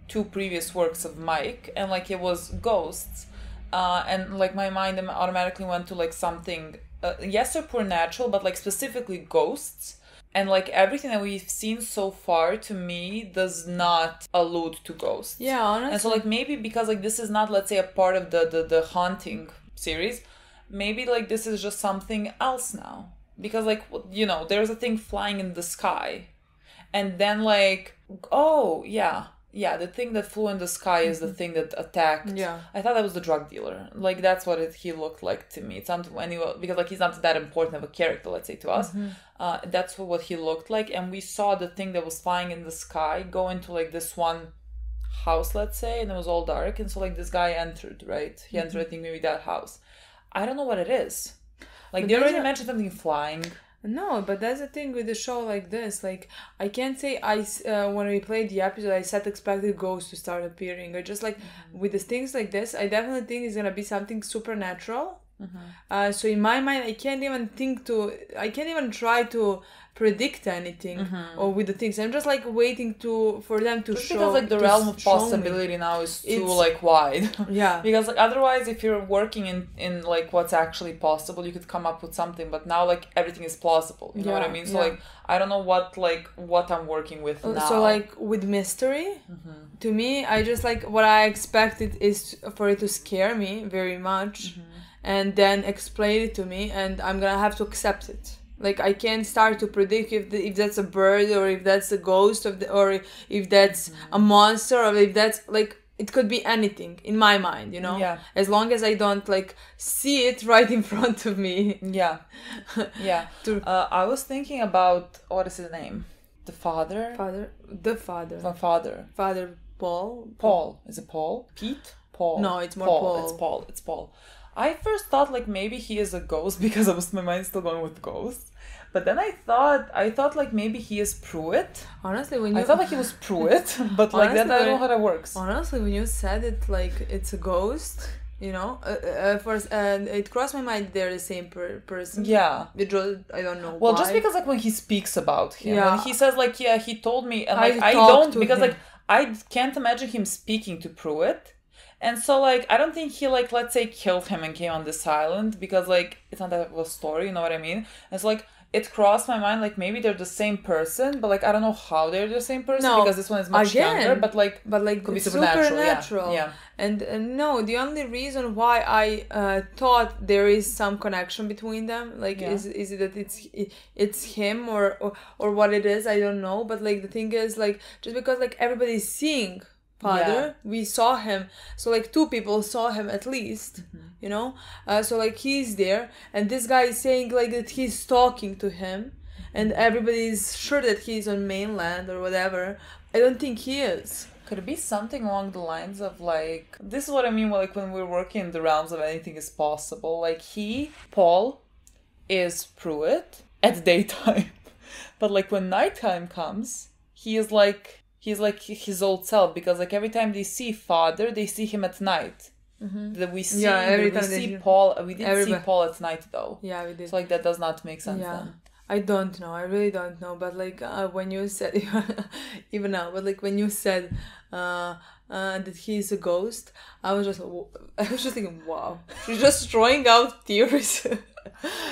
2 previous works of Mike and like it was ghosts, and like my mind automatically went to like something yes, supernatural, but like specifically ghosts. And like everything that we've seen so far to me does not allude to ghosts. Yeah, honestly. And so like maybe because like this is not, let's say, a part of the Haunting series, maybe like this is just something else now. Because like, you know, there's a thing flying in the sky. And then like, oh yeah, the thing that flew in the sky is the thing that attacked. Yeah. I thought that was the drug dealer. Like that's what he looked like to me. It's not anyway, because like he's not that important of a character, let's say, to us. That's what he looked like. And we saw the thing that was flying in the sky go into like this one house, let's say, and it was all dark. And so like this guy entered, right? He entered, I think, maybe that house. I don't know what it is. Like, But they there's already a- mentioned something flying. No, but that's the thing with the show like this. Like, I can't say when we played the episode, I said expected ghosts to start appearing. I just like, with the things like this, I definitely think it's gonna be something supernatural. So in my mind, I can't even try to predict anything or with the things. I'm just like waiting for them to Just show. because like the to realm of show me. possibility now is too It's- like wide. Yeah. Because like otherwise, if you're working in like what's actually possible, you could come up with something. But now like everything is plausible. You know what I Yeah, mean? So yeah. like I don't know what I'm working with now. So like with mystery, to me, I just like what I expected is for it to scare me very much, and then explain it to me, and I'm gonna have to accept it. Like I can't start to predict if that's a bird or if that's a ghost or if that's a monster or if that's like it could be anything in my mind, you know? Yeah. As long as I don't like see it right in front of me. Yeah. Yeah. I was thinking about, what is his name? The father? The father. My father. Father Paul. Paul. Is it Paul? Pete? Paul. No, it's more Paul. It's Paul. I first thought like maybe he is a ghost because my mind is still going with ghosts. But then I thought like maybe he is Pruitt. Honestly, when you... I thought like he was Pruitt, but like that I don't know how that works. Honestly, when you said it like it's a ghost, you know, first it crossed my mind they're the same person. Yeah. I don't know Well, why. just because like when he speaks about him, Yeah. when he says like, yeah, he told me, and like I talked don't, to because him. like I can't imagine him speaking to Pruitt. And so, like, I don't think he, like, let's say, killed him and came on this island, because, like, it's not that of a story, you know what I mean? And so, like, it crossed my mind, like, maybe they're the same person, but, like, I don't know how they're the same person, because this one is much younger, but, like, could be supernatural. Yeah. And no, the only reason why I thought there is some connection between them, like, is it that it's him or what it is, I don't know, but, like, the thing is, like, just because, like, everybody's seeing Father, we saw him, so like 2 people saw him at least, you know, so like he's there, and this guy is saying like that he's talking to him, and everybody's sure that he's on mainland or whatever. I don't think he is. Could it be something along the lines of like, this is what I mean, like when we're working in the realms of anything is possible, like Paul is Pruitt at daytime, but like when nighttime comes, he's like his old self, because like every time they see Father, they see him at night. That we see, Paul. We didn't see Paul at night though. Yeah, we did. So like that does not make sense then. I don't know. I really don't know. But like when you said even now, but like when you said that he's a ghost, I was just thinking, wow, she's just throwing out theories.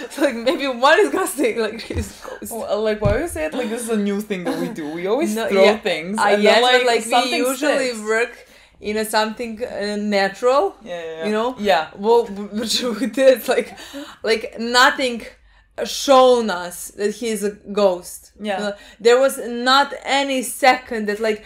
So like maybe one is gonna say like he's a ghost. Well, like why you say it like this is a new thing that we do? We always throw things. And yes, then, but like we usually sticks. work in a something natural. Yeah. You know. Yeah. Well, which we did like nothing shown us that he's a ghost. Yeah. There was not any second that like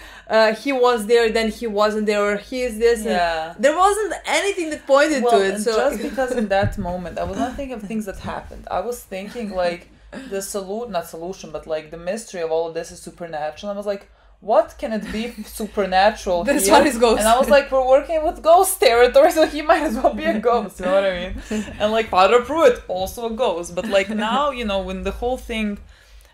he was there, then he wasn't there, or he is this. Yeah. There wasn't anything that pointed to it. So just because in that moment, I was not thinking of things that happened. I was thinking like the not solution, but like the mystery of all of this is supernatural. I was like, what can it be supernatural This here? one is ghost. And I was like, we're working with ghost territory, so he might as well be a ghost, you know what I mean? And like Father Pruitt, also a ghost. But like now, you know, when the whole thing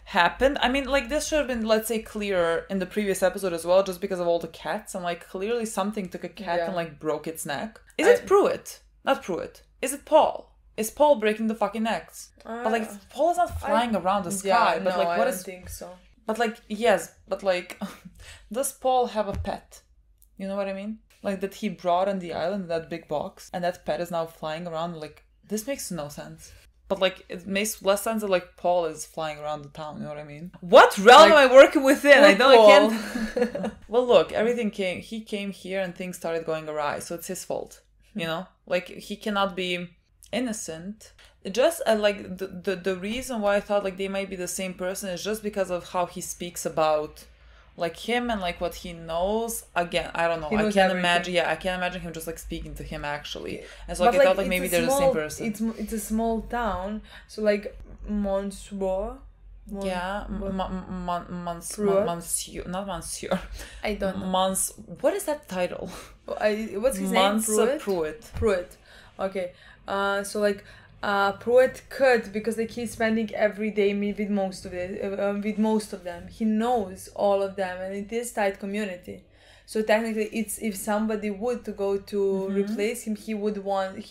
happened, I mean, like this should have been, let's say, clearer in the previous episode as well, just because of all the cats. And like clearly something took a cat and like broke its neck. Is it Pruitt? Not Pruitt. Is it Paul? Is Paul breaking the fucking necks? But like Paul is not flying around the sky. But like, what I don't think so. But like, yes, but like, does Paul have a pet? You know what I mean? Like that he brought on the island in that big box, and that pet is now flying around. Like, this makes no sense. But like, it makes less sense that like Paul is flying around the town. You know what I mean? What realm am I working within? I can't. Well, look, he came here and things started going awry, so it's his fault. You know, like he cannot be innocent. Just like the reason why I thought like they might be the same person is just because of how he speaks about like him and like what he knows. Again, I don't know. I can't imagine. Yeah, I can't imagine him just like speaking to him actually. And so like I thought like maybe they're the same person. It's a small town, so like Monsieur. Yeah, Monsieur, not Monsieur. I don't know. What is that title? What's his name? Pruitt. Okay. So like Pruitt could, because like he's spending every day with most of them. He knows all of them, and it is tight community. So technically, it's if somebody would to go to replace him, he would want.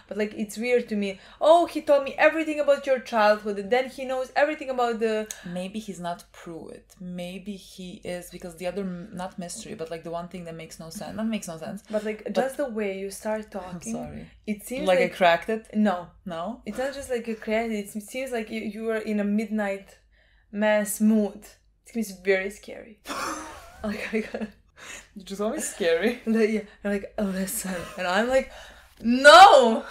But like, it's weird to me. Oh, he told me everything about your childhood, and then he knows everything about the. Maybe he's not Pruitt. Maybe he is, because the other, not mystery, but like the one thing that makes no sense. That makes no sense. But like just the way you start talking. I'm sorry. It seems like I cracked it. No. It's not just like you cracked it. It seems like you are in a midnight mass mood. It seems very scary. You're just always scary. Yeah, like, listen. And I'm like, no!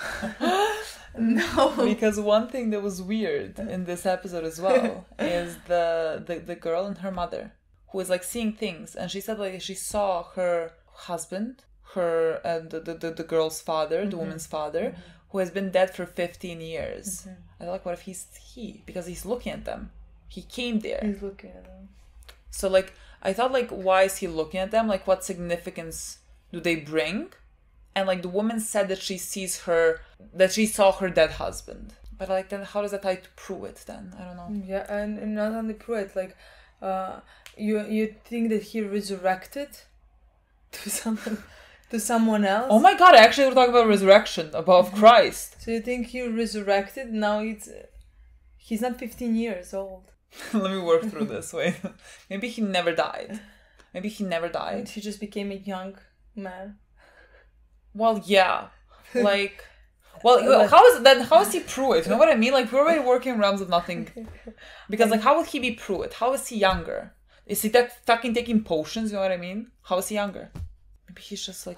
No. Because one thing that was weird in this episode as well is the girl and her mother, who is like seeing things. And she said like she saw her husband, her the girl's father, the woman's father, who has been dead for 15 years. I thought, like, what if he's because he's looking at them. He came there. He's looking at them. So, like, I thought, like, why is he looking at them? Like, what significance do they bring? And, like, the woman said that she saw her dead husband. But, like, then how does that tie to Pruitt then? I don't know. Yeah, and not only Pruitt, like, you think that he resurrected to someone else? Oh my god, actually we're talking about resurrection, about Christ. So you think he resurrected? Now he's not 15 years old. Let me work through this. Wait. Maybe he never died. He just became a young man. Well, yeah. Like, well, how is he Pruitt? You know what I mean? Like, we're already working in realms of nothing. Because, like, how would he be Pruitt? How is he younger? Is he fucking taking potions? You know what I mean? How is he younger? Maybe he's just like...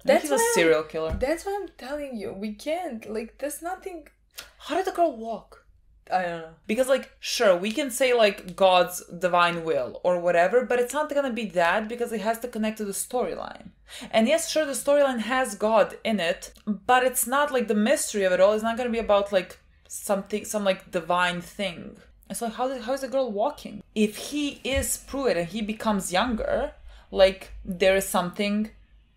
Maybe he's a serial killer. That's what I'm telling you. We can't. Like, there's nothing... How did the girl walk? I don't know. Because, like, sure, we can say, like, God's divine will or whatever, but it's not gonna be that because it has to connect to the storyline. And yes, sure, the storyline has God in it, but it's not, like, the mystery of it all is not gonna be about, like, some like, divine thing. And so how is the girl walking? If he is Pruitt and he becomes younger, like, there is something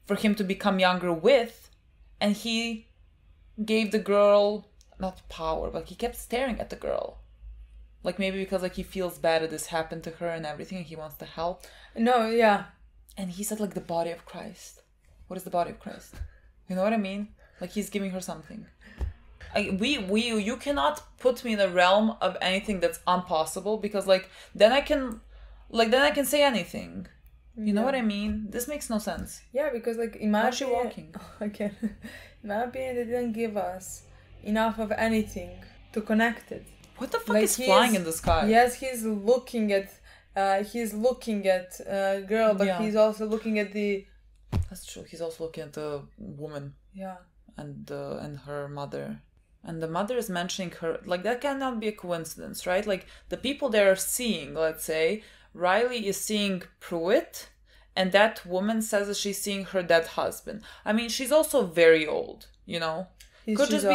for him to become younger with, and he gave the girl... not power, but he kept staring at the girl. Like, maybe because, like, he feels bad that this happened to her and everything, and he wants to help. No, yeah. And he said, like, the body of Christ. What is the body of Christ? You know what I mean? Like, he's giving her something. You cannot put me in the realm of anything that's impossible, because, like, then I can say anything. You know what I mean? This makes no sense. Yeah, because, like, imagine... How's she walking? Okay. In my opinion, they didn't give us enough of anything to connect it. What the fuck is flying in the sky? Yes, he's looking at girl, but he's also looking at the... That's true. He's also looking at the woman. Yeah. And her mother. And the mother is mentioning her... Like, that cannot be a coincidence, right? Like, the people they are seeing, let's say, Riley is seeing Pruitt, and that woman says that she's seeing her dead husband. I mean, she's also very old, you know? Could just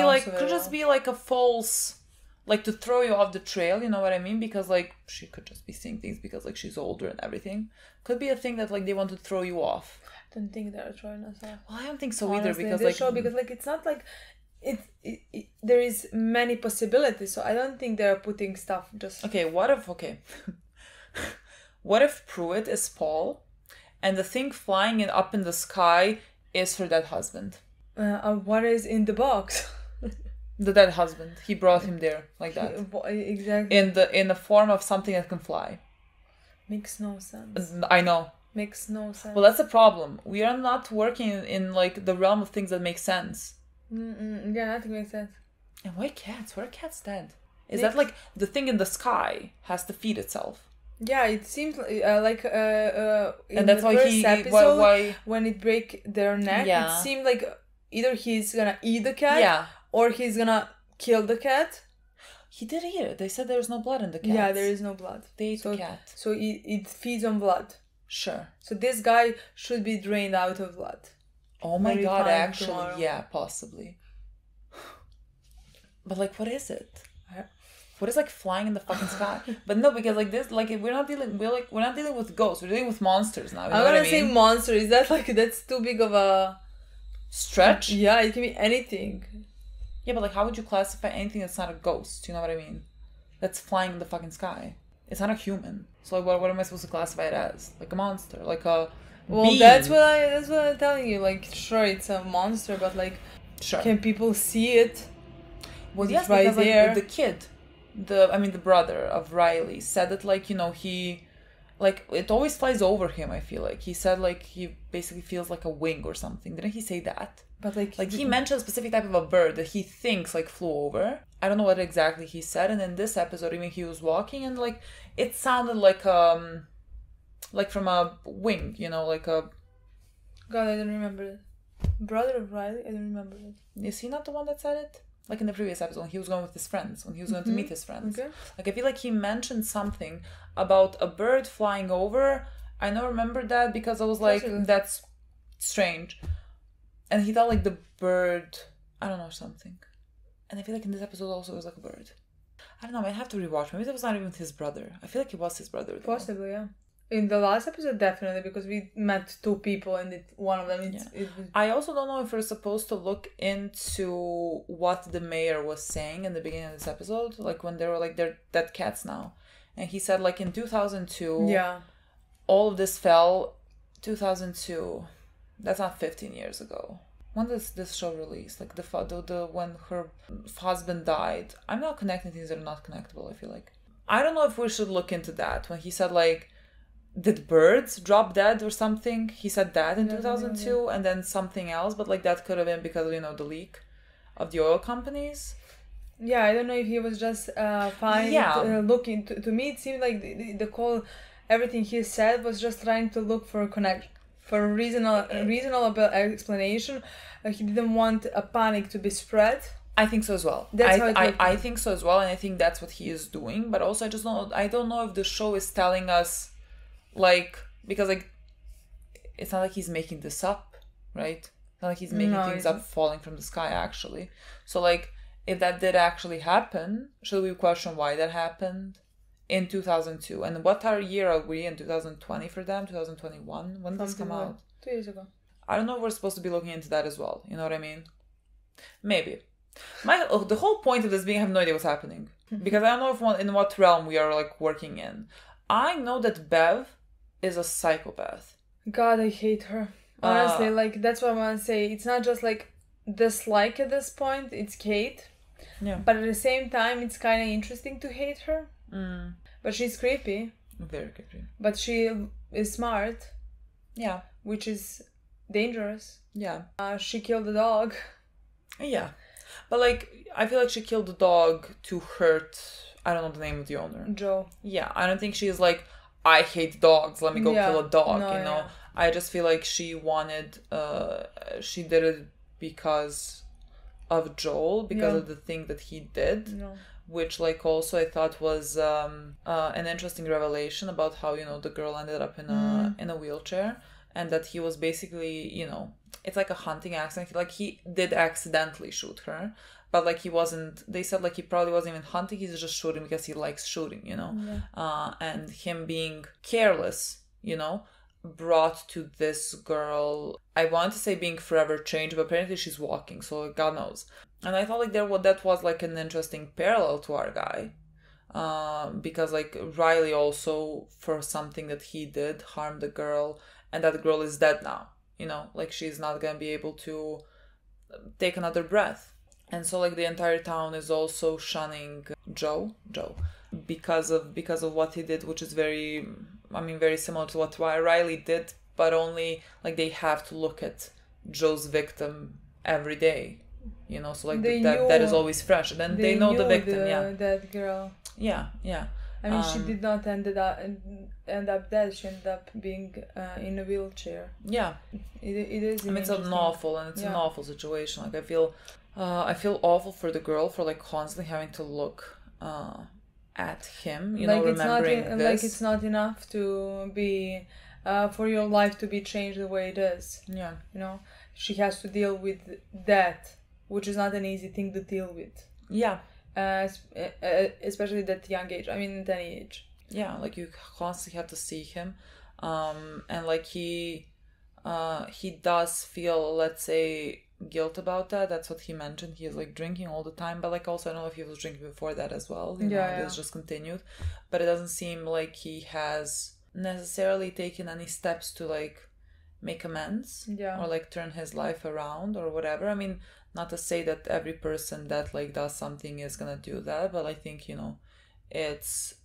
be like a false, like, to throw you off the trail, you know what I mean? Because, like, she could just be seeing things because, like, she's older and everything. Could be a thing that, like, they want to throw you off. I don't think they're throwing us off. Well, I don't think so either, because, like, it's not like there is many possibilities, so I don't think they're putting stuff just... Okay, what if Pruitt is Paul, and the thing flying up in the sky is her dead husband? What is in the box? The dead husband. He brought him there like that. Exactly. In the form of something that can fly. Makes no sense. I know. Makes no sense. Well, that's a problem. We are not working in like the realm of things that make sense. Yeah, nothing makes sense. And why cats? Why are cats dead? Is that like the thing in the sky has to feed itself? Yeah, it seems like in and that's the why first episode when it break their neck, it seemed like either he's gonna eat the cat, or he's gonna kill the cat. He did eat it. They said there's no blood in the cat. Yeah, there is no blood. They ate the cat. So it feeds on blood. Sure. So this guy should be drained out of blood. Oh my god, actually, yeah, possibly. But like, what is it? What is like flying in the fucking sky? But no, because like this, like we're not dealing with ghosts. We're dealing with monsters now. You know what I mean? Say monster. Is that like that's too big of a stretch? Yeah, it can be anything. Yeah, but like, how would you classify anything that's not a ghost? You know what I mean? That's flying in the fucking sky. It's not a human. So like, what am I supposed to classify it as? Like a monster, like a. Well, being. That's what I'm telling you. Like, sure, it's a monster, but like, can people see it? Well, yes, right because there. Like, the kid, the brother of Riley said that, like, you know, he, like, it always flies over him. I feel like he said like he basically feels like a wing or something. Didn't he say that? But like he mentioned a specific type of a bird that he thinks like flew over. I don't know what exactly he said. And in this episode, I mean, he was walking and like it sounded like from a wing, you know, like a. God, I don't remember it. Brother of Riley, I don't remember it. Is he not the one that said it? Like in the previous episode, when he was going with his friends, when he was going to meet his friends. Okay. Like I feel like he mentioned something about a bird flying over. I now remember that because I was like, that's strange. And he thought like the bird, I don't know, something. And I feel like in this episode also it was like a bird. I don't know, I have to rewatch. Maybe that was not even his brother. I feel like it was his brother. Though. Possibly, yeah. In the last episode, definitely, because we met two people and one of them... I also don't know if we're supposed to look into what the mayor was saying in the beginning of this episode. Like when they were like, they're dead cats now. And he said like in 2002... Yeah. All of this fell 2002. That's not 15 years ago. When does this show release? Like the when her husband died. I'm not connecting things that are not connectable, I feel like. I don't know if we should look into that. When he said like, did birds drop dead or something? He said that in 2002 and then something else. But like that could have been because of, the leak of the oil companies. Yeah, I don't know if he was just looking. To me, it seemed like the call... Everything he said was just trying to look for a reasonable explanation. He didn't want a panic to be spread. I think so as well. I think so as well, and I think that's what he is doing. But also, I don't know if the show is telling us, like, because like, it's not like he's making this up, right? It's not like he's making things up falling from the sky. Actually, so like, if that did actually happen, should we question why that happened? In 2002. And what year are we in? 2020 for them? 2021? When did this come out? 2 years ago. I don't know if we're supposed to be looking into that as well. You know what I mean? Maybe. The whole point of this being, I have no idea what's happening. Because I don't know in what realm we are like working in. I know that Bev is a psychopath. God, I hate her. Honestly, like, that's what I want to say. It's not just like dislike at this point. It's hate. Yeah. But at the same time, it's kind of interesting to hate her. But she's creepy. Very creepy. But she is smart. Yeah. Which is dangerous. Yeah. She killed a dog. Yeah. But like, I feel like she killed the dog to hurt, I don't know the name of the owner. Joe. Yeah. I don't think she's like, I hate dogs, let me go kill a dog, no, you know? Yeah. I just feel like she wanted, she did it because of Joel, because of the thing that he did. No. Which like also I thought was an interesting revelation about how the girl ended up in a wheelchair, and that he was basically it's like a hunting accident. Like he did accidentally shoot her, but like he wasn't. They said like he probably wasn't even hunting. He's just shooting because he likes shooting, and him being careless, brought to this girl. I want to say being forever changed, but apparently she's walking, so God knows. And I thought like that was like an interesting parallel to our guy, because like Riley also, for something that he did, harmed the girl, and that girl is dead now. Like she's not gonna be able to take another breath, and so like the entire town is also shunning Joe because of what he did, which is very similar to what Riley did, but only like they have to look at Joe's victim every day. So like that is always fresh. And then they know the victim, that girl. Yeah. I mean, she did not end up dead. She ended up being in a wheelchair. Yeah. It is. It's an awful situation. Like I feel awful for the girl for like constantly having to look at him. Remembering this. Like it's not enough to be for your life to be changed the way it is. Yeah. She has to deal with that, which is not an easy thing to deal with. Yeah. Especially at that young age. I mean, at any age. Yeah, like you constantly have to see him, and like he does feel, let's say, guilt about that. That's what he mentioned. He is like drinking all the time, but like also I don't know if he was drinking before that as well. It's just continued, but it doesn't seem like he has necessarily taken any steps to like make amends or like turn his life around or whatever. I mean, not to say that every person that like does something is gonna do that, but I think it's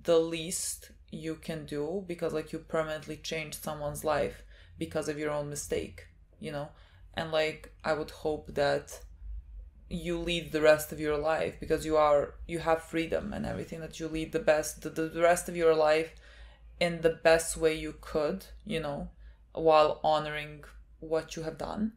the least you can do, because like you permanently changed someone's life because of your own mistake, and like I would hope that you lead the rest of your life, because you have freedom and everything, that you lead the rest of your life in the best way you could, while honoring what you have done.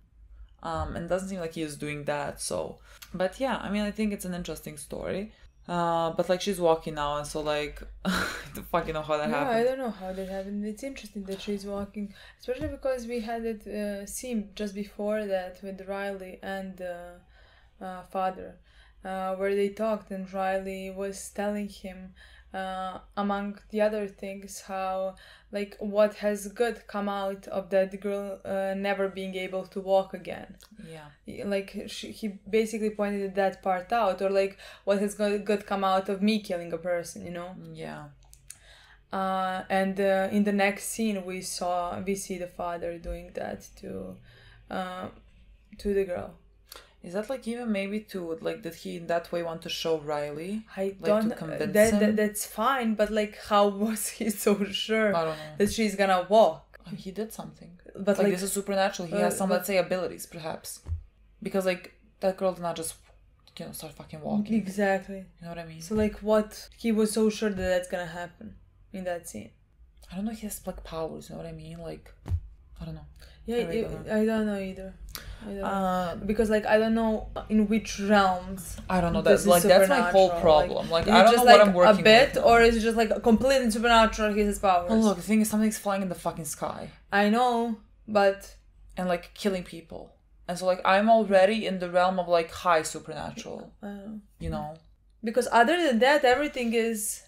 And it doesn't seem like he is doing that. So, but yeah, I mean, I think it's an interesting story. But like she's walking now, and so like I don't fucking know how that Yeah, happened. I don't know how that happened. It's interesting that she's walking, especially because we had it scene just before that with Riley and father, where they talked, and Riley was telling him, among the other things, how like what has good come out of that girl never being able to walk again. Yeah. Like he basically pointed that part out, or like what has good come out of me killing a person, you know. Yeah. And in the next scene we see the father doing that to the girl. Is that like even maybe to like did he in that way want to show Riley? I like don't to convince him? that's fine, but like how was he so sure I don't know. that she's gonna walk? He did something. But like this is supernatural. He has some, let's say, abilities perhaps. Because like that girl did not just start fucking walking. Exactly. You know what I mean? So like what he was so sure that that's gonna happen in that scene. I don't know if he has like powers, you know what I mean? Like I don't know. Yeah, I don't know either. Because like I don't know in which realms. I don't know. That's like that's my whole problem. Like I don't know like what I'm working a bit, with. Or is it just like completely supernatural? His powers. Oh look, the thing is, something's flying in the fucking sky. I know, but and like killing people, and so like I'm already in the realm of like high supernatural. You know. Because other than that, everything is.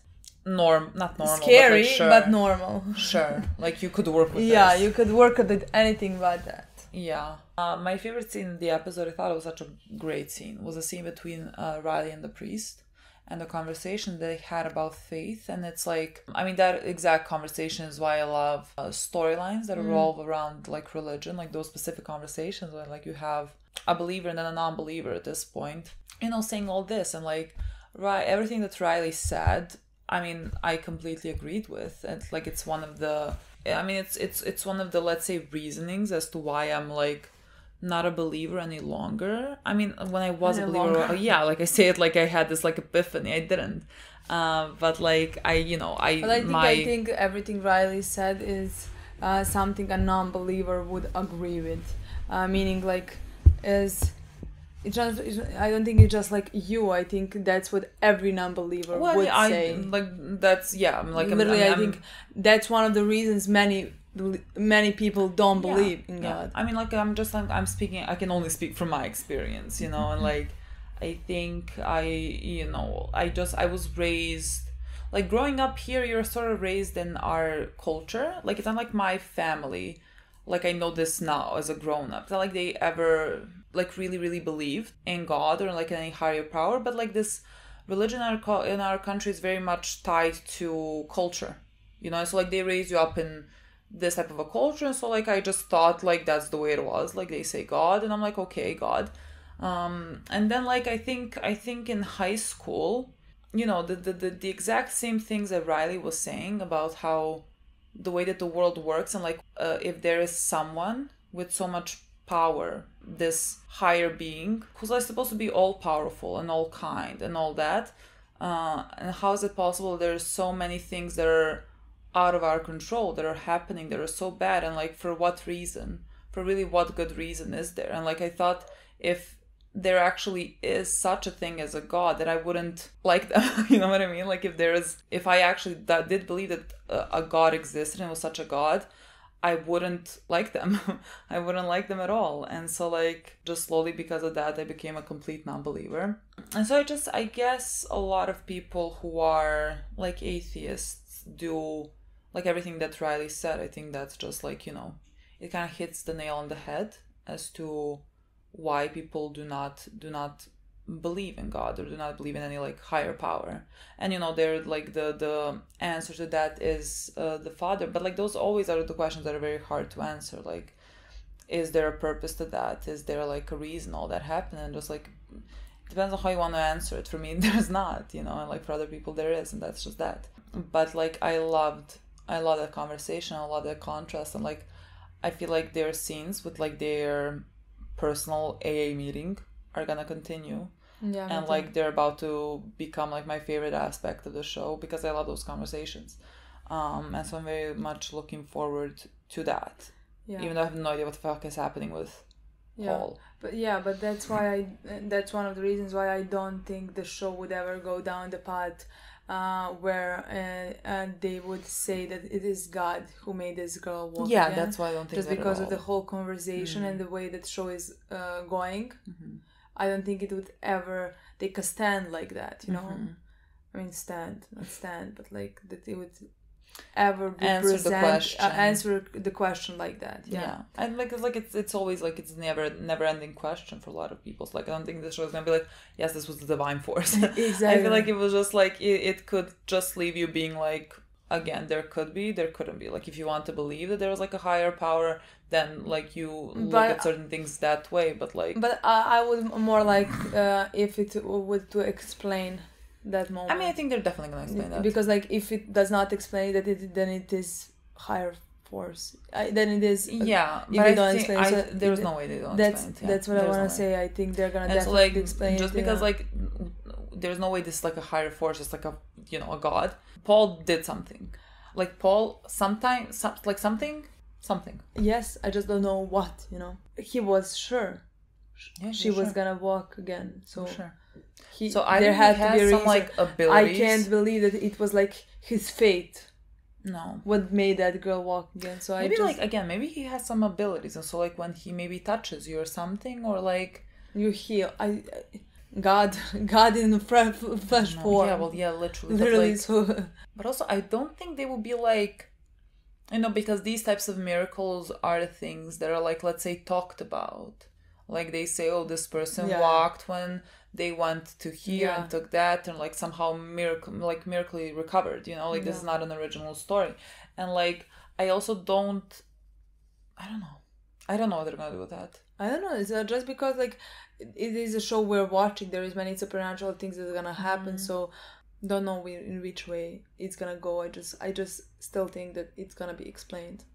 Not normal, scary, but, like, sure. but normal. Sure, like you could work with yeah, this. You could work with anything but that. Yeah. My favorite scene in the episode, I thought it was such a great scene, was a scene between Riley and the priest, and the conversation they had about faith. And it's like, I mean, that exact conversation is why I love storylines that revolve around like religion, like those specific conversations where like you have a believer and then a non-believer at this point, you know, saying all this, and like everything that Riley said, I mean, I completely agreed with. And like it's one of the, I mean, it's one of the, let's say, reasonings as to why I'm like not a believer any longer. I mean, when I was a believer, yeah, like I say it like I had this like epiphany. I didn't, but like I think everything Riley said is something a non-believer would agree with, meaning like is. I don't think it's just like you. I think that's what every non-believer would say. Like that's I'm like literally. I think that's one of the reasons many people don't believe in God. I mean, like I'm speaking. I can only speak from my experience, you know, and like I think I was raised like growing up here. You're sort of raised in our culture. Like it's not like my family. Like I know this now as a grown-up. It's not like they ever like really believed in God or like any higher power, but like this religion in our country is very much tied to culture, you know. So like they raise you up in this type of a culture, and so like I just thought like that's the way it was. Like they say God, and I'm like, okay, God. And then like I think in high school, you know, the exact same things that Riley was saying about how the way that the world works, and like if there is someone with so much power, this higher being who's like supposed to be all powerful and all kind and all that, and how is it possible there's so many things that are out of our control that are happening that are so bad, and like for what reason, for really what good reason is there? And like I thought if there actually is such a thing as a God, that I wouldn't like them. You know what I mean? Like if I actually did believe that a God existed and was such a God, I wouldn't like them. I wouldn't like them at all. And so like just slowly because of that, I became a complete non-believer. And so I guess a lot of people who are like atheists do like everything that Riley said. I think that's just like, you know, it kind of hits the nail on the head as to why people do not believe in God or do not believe in any like higher power. And you know, they're like the answer to that is the Father. But like those always are the questions that are very hard to answer. Like, is there a purpose to that? Is there like a reason all that happened? And just like it depends on how you want to answer it. For me, there's not, you know, and like for other people there is, and that's just that. But like I love that conversation. I love that contrast, and like I feel like their scenes with like their personal AA meeting are gonna continue. Yeah, and like they're about to become like my favorite aspect of the show because I love those conversations. And so I'm very much looking forward to that. Yeah. Even though I have no idea what the fuck is happening with Paul. But that's why that's one of the reasons why I don't think the show would ever go down the path where they would say that it is God who made this girl walk again. That's why I don't think just that because at of the all. whole conversation and the way that show is going. I don't think it would ever take a stand like that, you know. I mean, not stand, but like that it would ever Answer the question like that. Yeah. And like it's always like it's never ending question for a lot of people. So, like I don't think the show is gonna be like, yes, this was the divine force. Exactly. I feel like it was just like it could just leave you being like, again, there could be, there couldn't be. Like if you want to believe that there was like a higher power, then like you look at certain things that way. But I would more like if it would to explain that moment. I mean, I think they're definitely gonna explain that, because like if it does not explain that, then it is higher force. Then it is. But they don't explain, there's no way they don't explain it. That's what I want to say. I think they're gonna definitely explain just it. Because like there's no way this is like a higher force. It's like a a god. Paul did something. Like Paul something. Yes, I just don't know what. He was sure. She was gonna walk again. So. Sure. There had to be some like abilities. I can't believe that it was like his fate. No. What made that girl walk again? So maybe he has some abilities, and so like when he maybe touches you or something, or like you heal. God in the flesh form. Literally. But also, I don't think they will be like, because these types of miracles are the things that are like, let's say, talked about. Like they say, oh, this person walked when they went to here and took that, and like somehow miraculously recovered. This is not an original story, and like I also don't. I don't know what they're gonna do with that. I don't know. It's just because like it is a show we're watching. There is many supernatural things that are gonna happen. So don't know in which way it's gonna go. I just still think that it's gonna be explained.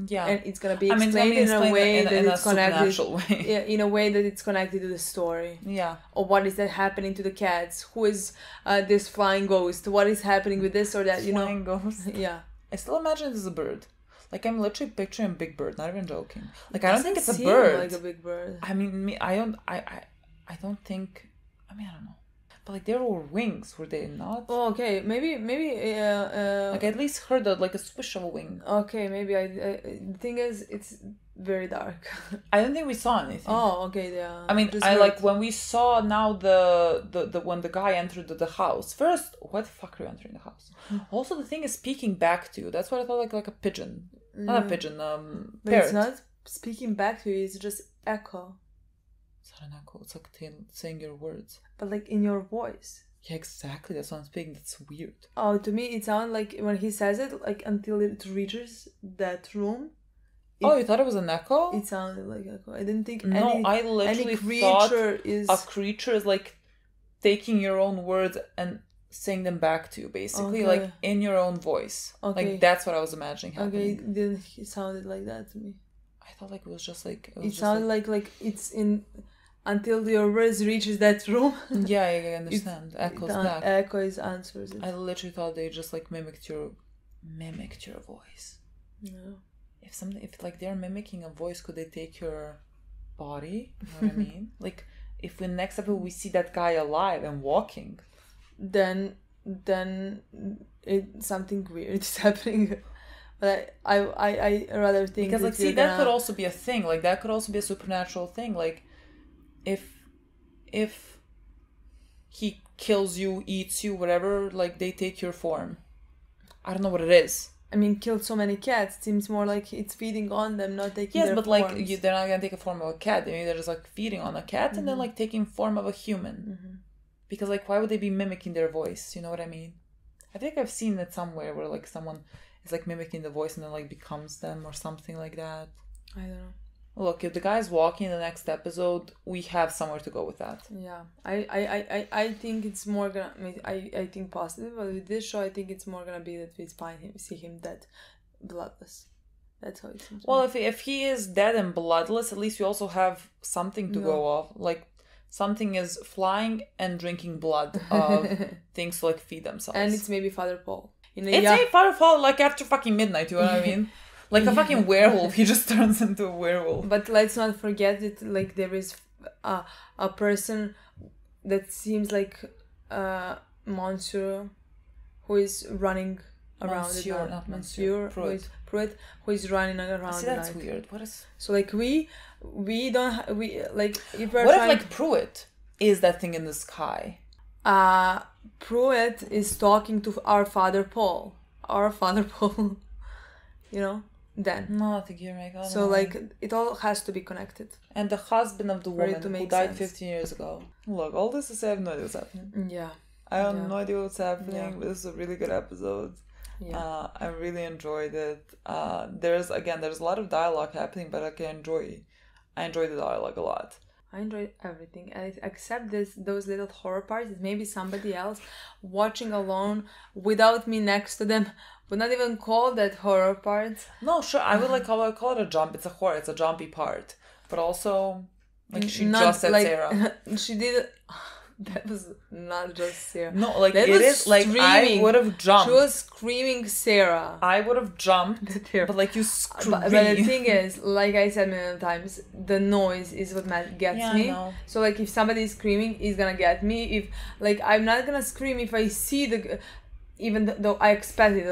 Yeah, and it's gonna be explained in a way that it's connected. Yeah, in a way that it's connected to the story. Yeah. Or what is that happening to the cats? Who is this flying ghost? What is happening with this or that? Flying ghost. Yeah. I still imagine it as a bird. Like I'm literally picturing a big bird. Not even joking. Like I don't think it's a bird. Like a big bird. I mean, I don't think. I mean, I don't know. But like there were wings, were they not? Oh, okay. Maybe. Like I at least heard like a swish of a wing. Okay, maybe the thing is, it's very dark. I don't think we saw anything. Oh, okay, yeah. I mean, like when we saw now the when the guy entered the house. First, why the fuck are you entering the house? Also, the thing is speaking back to you. That's what I thought, like a pigeon, not a pigeon. But parrot. It's not speaking back to you. It's just echo. It's not an echo. It's like saying your words. But like in your voice. Yeah, exactly. That's what I'm speaking. That's weird. Oh, to me, it sounds like when he says it, like until it reaches that room. You thought it was an echo? It sounded like echo. I didn't think I literally thought a creature is like taking your own words and saying them back to you, basically, like in your own voice. Okay. Like that's what I was imagining happening. Okay, then it sounded like that to me. I thought like it was just like it sounded like it's in until your words reaches that room. Yeah, I understand. Echoes back. Echoes answers it. I literally thought they just like mimicked your voice. No. If like they're mimicking a voice, could they take your body? You know what I mean? Like if in next episode we see that guy alive and walking, then something weird is happening. But I rather think because like see that could also be a thing. Like that could also be a supernatural thing. Like if he kills you, eats you, whatever, like they take your form. I don't know what it is. I mean, killed so many cats. Seems more like it's feeding on them, not taking their but forms. like they're not gonna take a form of a cat. Maybe they're just like feeding on a cat and then like taking form of a human. Because like why would they be mimicking their voice? You know what I mean? I think I've seen it somewhere where like someone is like mimicking the voice and then like becomes them or something like that. I don't know. Look, if the guy's walking in the next episode, we have somewhere to go with that. Yeah, I think it's more gonna. I think positive, but with this show, I think it's more gonna be that we see him dead, bloodless. That's how it seems. Well, if he is dead and bloodless, at least we also have something to go off. Like something is flying and drinking blood of things to like feed themselves. And it's maybe Father Paul. It's maybe Father Paul like after fucking midnight. You know what I mean? Like a fucking werewolf. He just turns into a werewolf. But let's not forget that like there is a person that seems like Monsieur, who is running around Monsieur, not Monsieur. Pruitt, who is running around. See, that's weird. What is? So like we don't we like if we're What trying... if like Pruitt is that thing in the sky? Pruitt is talking to our father Paul. You know. Then no, I think you're right. So like it all has to be connected. And the husband of the woman who died 15 years ago. Look, all this to say, I have no idea what's happening. Yeah. I have no idea what's happening. Yeah. But this is a really good episode. Yeah. I really enjoyed it. There's a lot of dialogue happening, but I enjoy the dialogue a lot. I enjoyed everything, except those little horror parts. Maybe somebody else watching alone without me next to them would not even call that horror part. No, sure, I would call it a jump. It's a horror. It's a jumpy part, but also like she not, just said like, Sarah. She did. That was not just Sarah. No, like that it is like I would have jumped. She was screaming Sarah. I would have jumped, but like you scream. But the thing is, like I said many times, the noise is what gets me. I know. So like if somebody is screaming, it's gonna get me. If like I'm not gonna scream if I see the, even though I expect it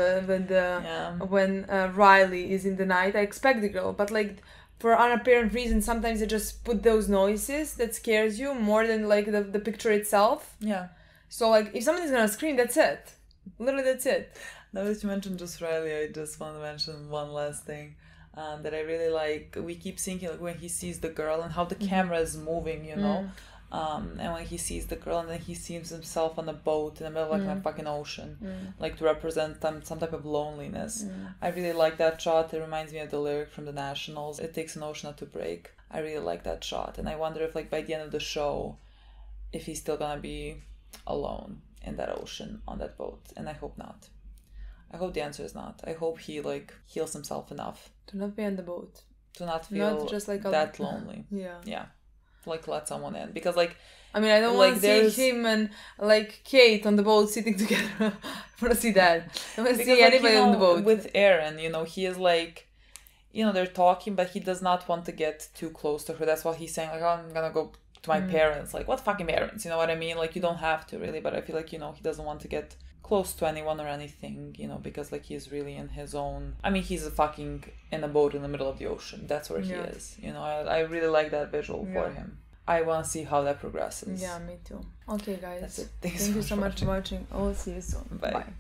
when Riley is in the night, I expect the girl, but like. For unapparent reasons, sometimes they just put those noises that scares you more than like the picture itself. Yeah. So like if somebody's gonna scream, that's it. Literally, that's it. Now that you mentioned just Riley, I just want to mention one last thing that I really like. We keep seeing like when he sees the girl and how the camera is moving, you know. And when he sees the girl and then he sees himself on a boat in the middle of like a fucking ocean, like to represent some type of loneliness. I really like that shot. It reminds me of the lyric from the Nationals. It takes an ocean not to break. I really like that shot. And I wonder if like by the end of the show, if he's still gonna be alone in that ocean on that boat. And I hope not. I hope the answer is not. I hope he like heals himself enough. To not be on the boat. To not feel not just like that lonely. Yeah. Yeah. Like let someone in, because like I mean I don't want to see him and like Kate on the boat sitting together. I want to see that. I don't want to see anybody on the boat. With Aaron, you know, he is like, you know, they're talking, but he does not want to get too close to her. That's why he's saying like, oh, I'm gonna go to my parents. Like, what fucking parents? You know what I mean? Like, you don't have to really, but I feel like, you know, he doesn't want to get close to anyone or anything, you know, because like he's really in his own. I mean, he's fucking in a boat in the middle of the ocean. That's where he is. You know, I really like that visual for him. I want to see how that progresses. Yeah, me too. Okay, guys. That's it. Thank you so much for watching. I will see you soon. Bye. Bye.